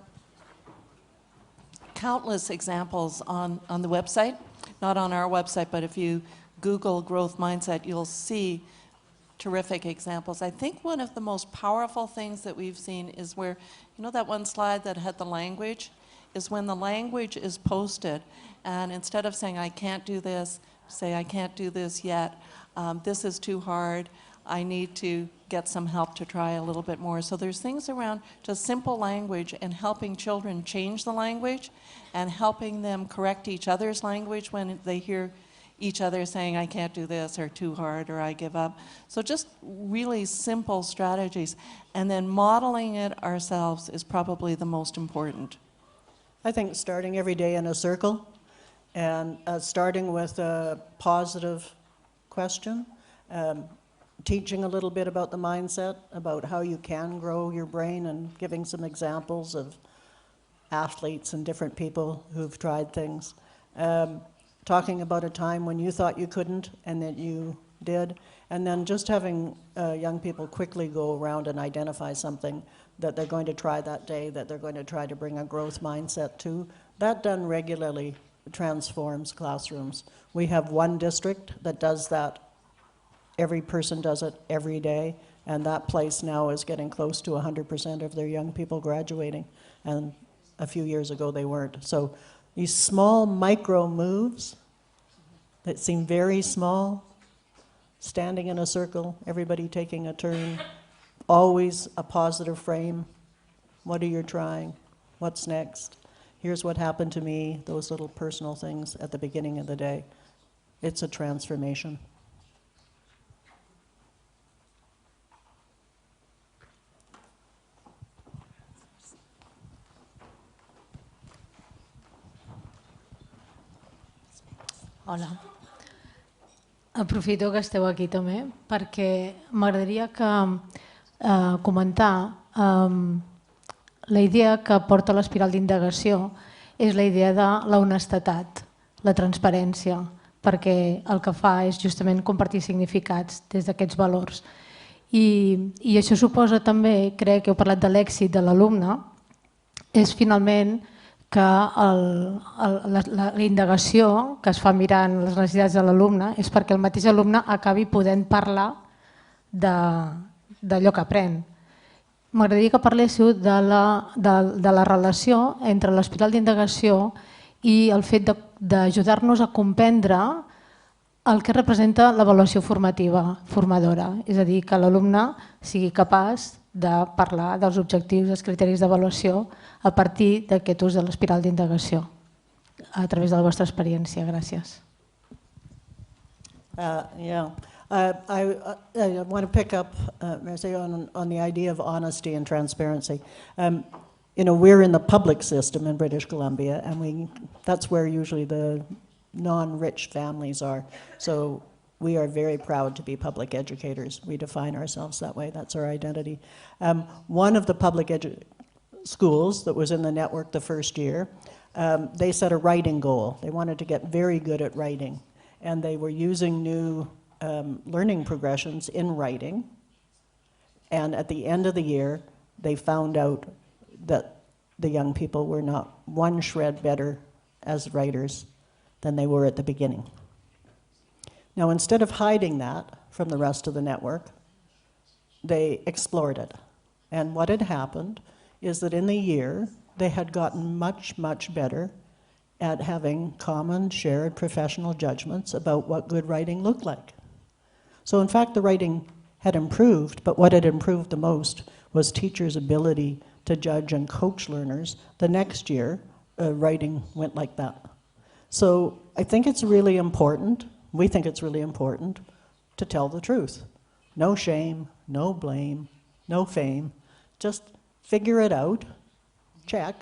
countless examples on the website, not on our website, but if you Google growth mindset, you'll see terrific examples. I think one of the most powerful things that we've seen is where, you know that one slide that had the language, is when the language is posted, and instead of saying, I can't do this, say, I can't do this yet, this is too hard, I need to get some help to try a little bit more. So there's things around just simple language and helping children change the language and helping them correct each other's language when they hear each other saying, I can't do this, or too hard, or I give up. So just really simple strategies. And then modeling it ourselves is probably the most important. I think starting every day in a circle and starting with a positive question, teaching a little bit about the mindset, about how you can grow your brain, and giving some examples of athletes and different people who've tried things. Talking about a time when you thought you couldn't and that you did, and then just having young people quickly go around and identify something that they're going to try that day, that they're going to try to bring a growth mindset to. That done regularly transforms classrooms. We have one district that does that. Every person does it every day, and that place now is getting close to 100% of their young people graduating, and a few years ago they weren't. So these small micro moves that seem very small, standing in a circle, everybody taking a turn, always a positive frame. What are you trying? What's next? Here's what happened to me, those little personal things at the beginning of the day. It's a transformation. Hola. Aprofito que esteu aquí també perquè m'agradaria comentar la idea que porta l'espiral d'indagació és la idea de l'honestedat, la transparència, perquè el que fa és justament compartir significats des d'aquests valors. I això suposa també, crec que heu parlat de l'èxit de l'alumne, és finalment que la indagació que es fa mirant les necessitats de l'alumne és perquè el mateix alumne acabi podent parlar d'allò que aprèn. M'agradaria que parléssiu de la relació entre l'espiral d'indagació i el fet d'ajudar-nos a comprendre el que representa l'avaluació formativa, formadora. És a dir, que l'alumne sigui capaç de parlar dels objectius, dels criteris d'avaluació a partir d'aquest ús de l'espiral d'indagació a través de la vostra experiència. Gràcies. I want to pick up, Marcia, on the idea of honesty and transparency. you know, we're in the public system in British Columbia, and that's where usually the non-rich families are. So we are very proud to be public educators. We define ourselves that way. That's our identity. One of the public schools that was in the network the first year, they set a writing goal. They wanted to get very good at writing. And they were using new learning progressions in writing. And at the end of the year, they found out that the young people were not one shred better as writers than they were at the beginning. Now, instead of hiding that from the rest of the network, they explored it. And what had happened is that in the year, they had gotten much, much better at having common, shared professional judgments about what good writing looked like. So in fact, the writing had improved, but what had improved the most was teachers' ability to judge and coach learners. The next year, writing went like that. So I think it's really important, we think it's really important, to tell the truth. No shame, no blame, no fame. Just figure it out, check,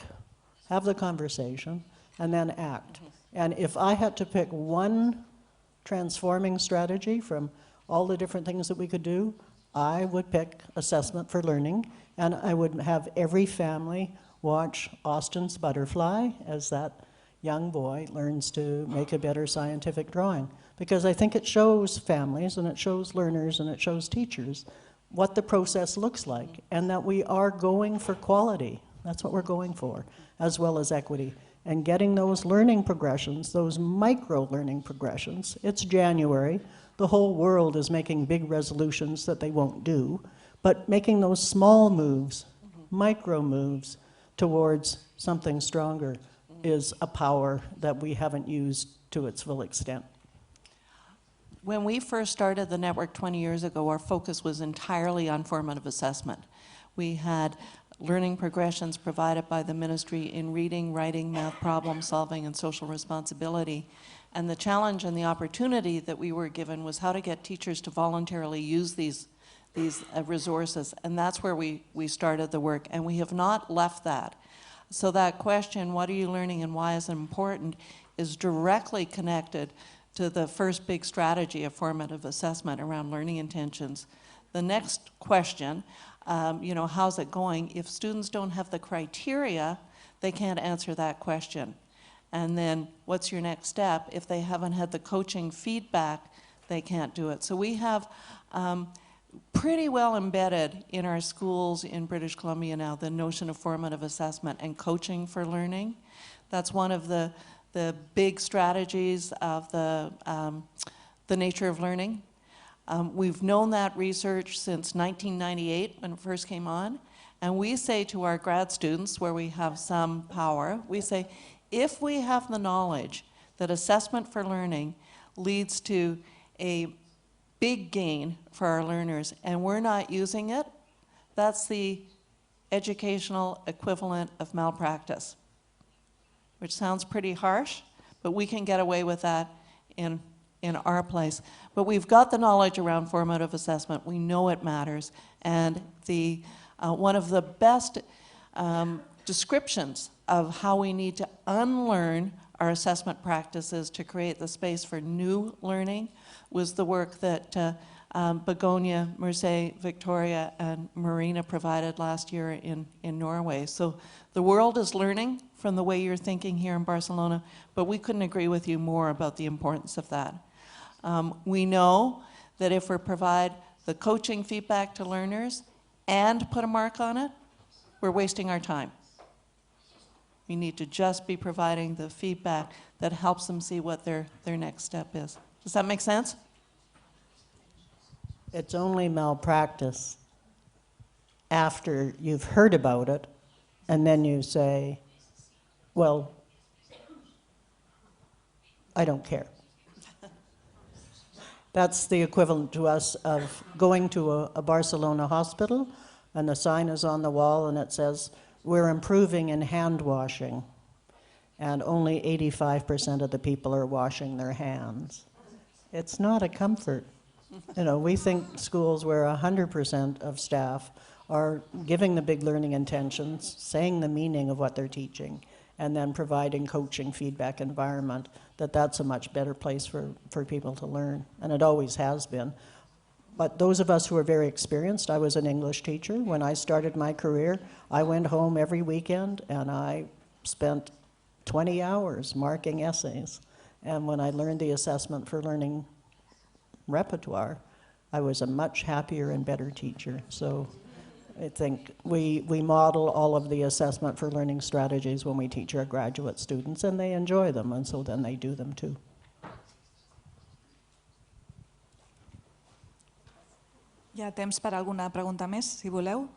have the conversation, and then act. And if I had to pick one transforming strategy from all the different things that we could do, I would pick assessment for learning, and I would have every family watch Austin's Butterfly as that young boy learns to make a better scientific drawing. Because I think it shows families, and it shows learners, and it shows teachers what the process looks like, and that we are going for quality. That's what we're going for, as well as equity. And getting those learning progressions, those micro-learning progressions. It's January. The whole world is making big resolutions that they won't do, but making those small moves, micro moves, towards something stronger is a power that we haven't used to its full extent. When we first started the network 20 years ago, our focus was entirely on formative assessment. We had learning progressions provided by the ministry in reading, writing, math, problem solving, and social responsibility. And the challenge and the opportunity that we were given was how to get teachers to voluntarily use these resources. And that's where we started the work. And we have not left that. So that question, what are you learning and why is it important, is directly connected to the first big strategy of formative assessment around learning intentions. The next question, you know, how's it going? If students don't have the criteria, they can't answer that question. And then what's your next step? If they haven't had the coaching feedback, they can't do it. So we have pretty well embedded in our schools in British Columbia now the notion of formative assessment and coaching for learning. That's one of the big strategies of the nature of learning. We've known that research since 1998 when it first came on. And we say to our grad students, where we have some power, we say, if we have the knowledge that assessment for learning leads to a big gain for our learners and we're not using it, that's the educational equivalent of malpractice. Which sounds pretty harsh, but we can get away with that in our place. But we've got the knowledge around formative assessment. We know it matters. And one of the best descriptions of how we need to unlearn our assessment practices to create the space for new learning was the work that Begonia, Merce, Victoria, and Marina provided last year in Norway. So the world is learning from the way you're thinking here in Barcelona, but we couldn't agree with you more about the importance of that. We know that if we provide the coaching feedback to learners and put a mark on it, we're wasting our time. We need to just be providing the feedback that helps them see what their next step is. Does that make sense? It's only malpractice after you've heard about it, and then you say, well, I don't care. That's the equivalent to us of going to a Barcelona hospital, and the sign is on the wall, and it says, we're improving in hand washing, and only 85% of the people are washing their hands. It's not a comfort. You know, we think schools where 100% of staff are giving the big learning intentions, saying the meaning of what they're teaching, and then providing coaching, feedback environment, that's a much better place for people to learn, and it always has been. But those of us who are very experienced, I was an English teacher. When I started my career, I went home every weekend and I spent 20 hours marking essays. And when I learned the assessment for learning repertoire, I was a much happier and better teacher. So I think we model all of the assessment for learning strategies when we teach our graduate students, and they enjoy them, and so then they do them too. Hi ha temps per alguna pregunta més, si voleu.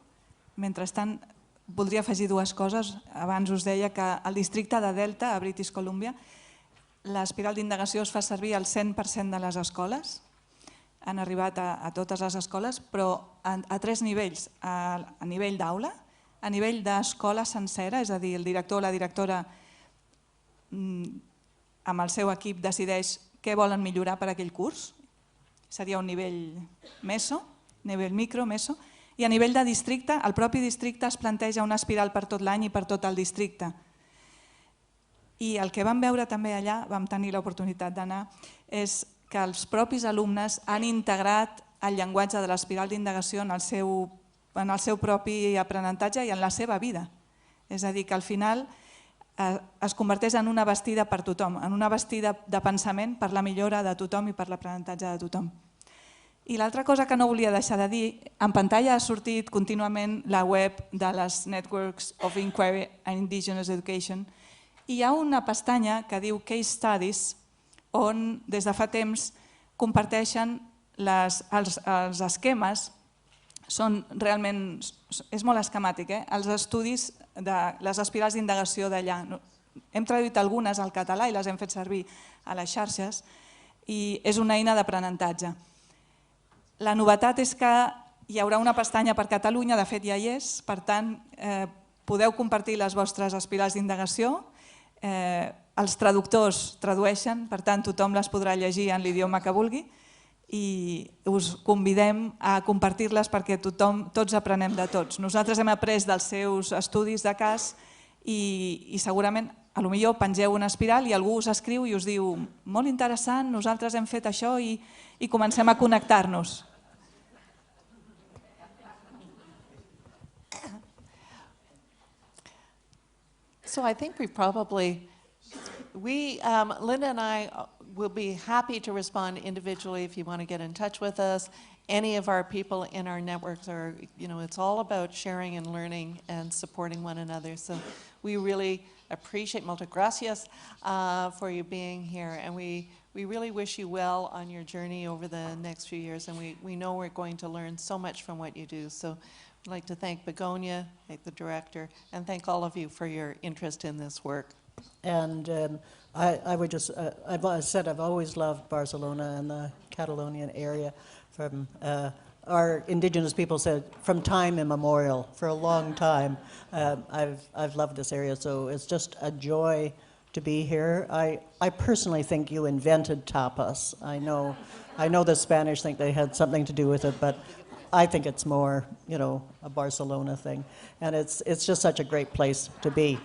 Mentrestant, voldria afegir dues coses. Abans us deia que al districte de Delta, a British Columbia, l'espiral d'indagació es fa servir al 100% de les escoles. Han arribat a totes les escoles, però a tres nivells. A nivell d'aula, a nivell d'escola sencera, és a dir, el director o la directora amb el seu equip decideix què volen millorar per aquell curs. Seria un nivell meso, nivell micro, meso. I a nivell de districte, el propi districte es planteja una espiral per tot l'any i per tot el districte. I el que vam veure també allà, vam tenir l'oportunitat d'anar, és que els propis alumnes han integrat el llenguatge de l'espiral d'indagació en el seu propi aprenentatge i en la seva vida. És a dir, que al final es converteix en una bastida per tothom, en una bastida de pensament per la millora de tothom i per l'aprenentatge de tothom. I l'altra cosa que no volia deixar de dir, en pantalla ha sortit contínuament la web de les Networks of Inquiry and Indigenous Education i hi ha una pestanya que diu Case Studies, on des de fa temps comparteixen els esquemes, és molt esquemàtic, els estudis de les espirals d'indagació d'allà. Hem traduït algunes al català i les hem fet servir a les xarxes i és una eina d'aprenentatge. La novetat és que hi haurà una pestanya per Catalunya, de fet ja hi és, per tant podeu compartir les vostres espirals d'indagació, els traductors tradueixen, per tant tothom les podrà llegir en l'idioma que vulgui i us convidem a compartir-les perquè tots aprenem de tots. Nosaltres hem après dels seus estudis de cas i segurament potser pengeu una espiral i algú us escriu i us diu molt interessant, nosaltres hem fet això i comencem a connectar-nos. So I think Linda and I will be happy to respond individually if you want to get in touch with us. Any of our people in our networks are, it's all about sharing and learning and supporting one another. So we really appreciate, muchas gracias for you being here. And we really wish you well on your journey over the next few years. And we know we're going to learn so much from what you do. So I'd like to thank Begonia, thank the director, and thank all of you for your interest in this work. And I would just, I've said I've always loved Barcelona and the Catalonian area. From our Indigenous people said from time immemorial, for a long time. I've loved this area, so it's just a joy to be here. I personally think you invented tapas. I know the Spanish think they had something to do with it, but I think it's more, a Barcelona thing. And it's just such a great place to be.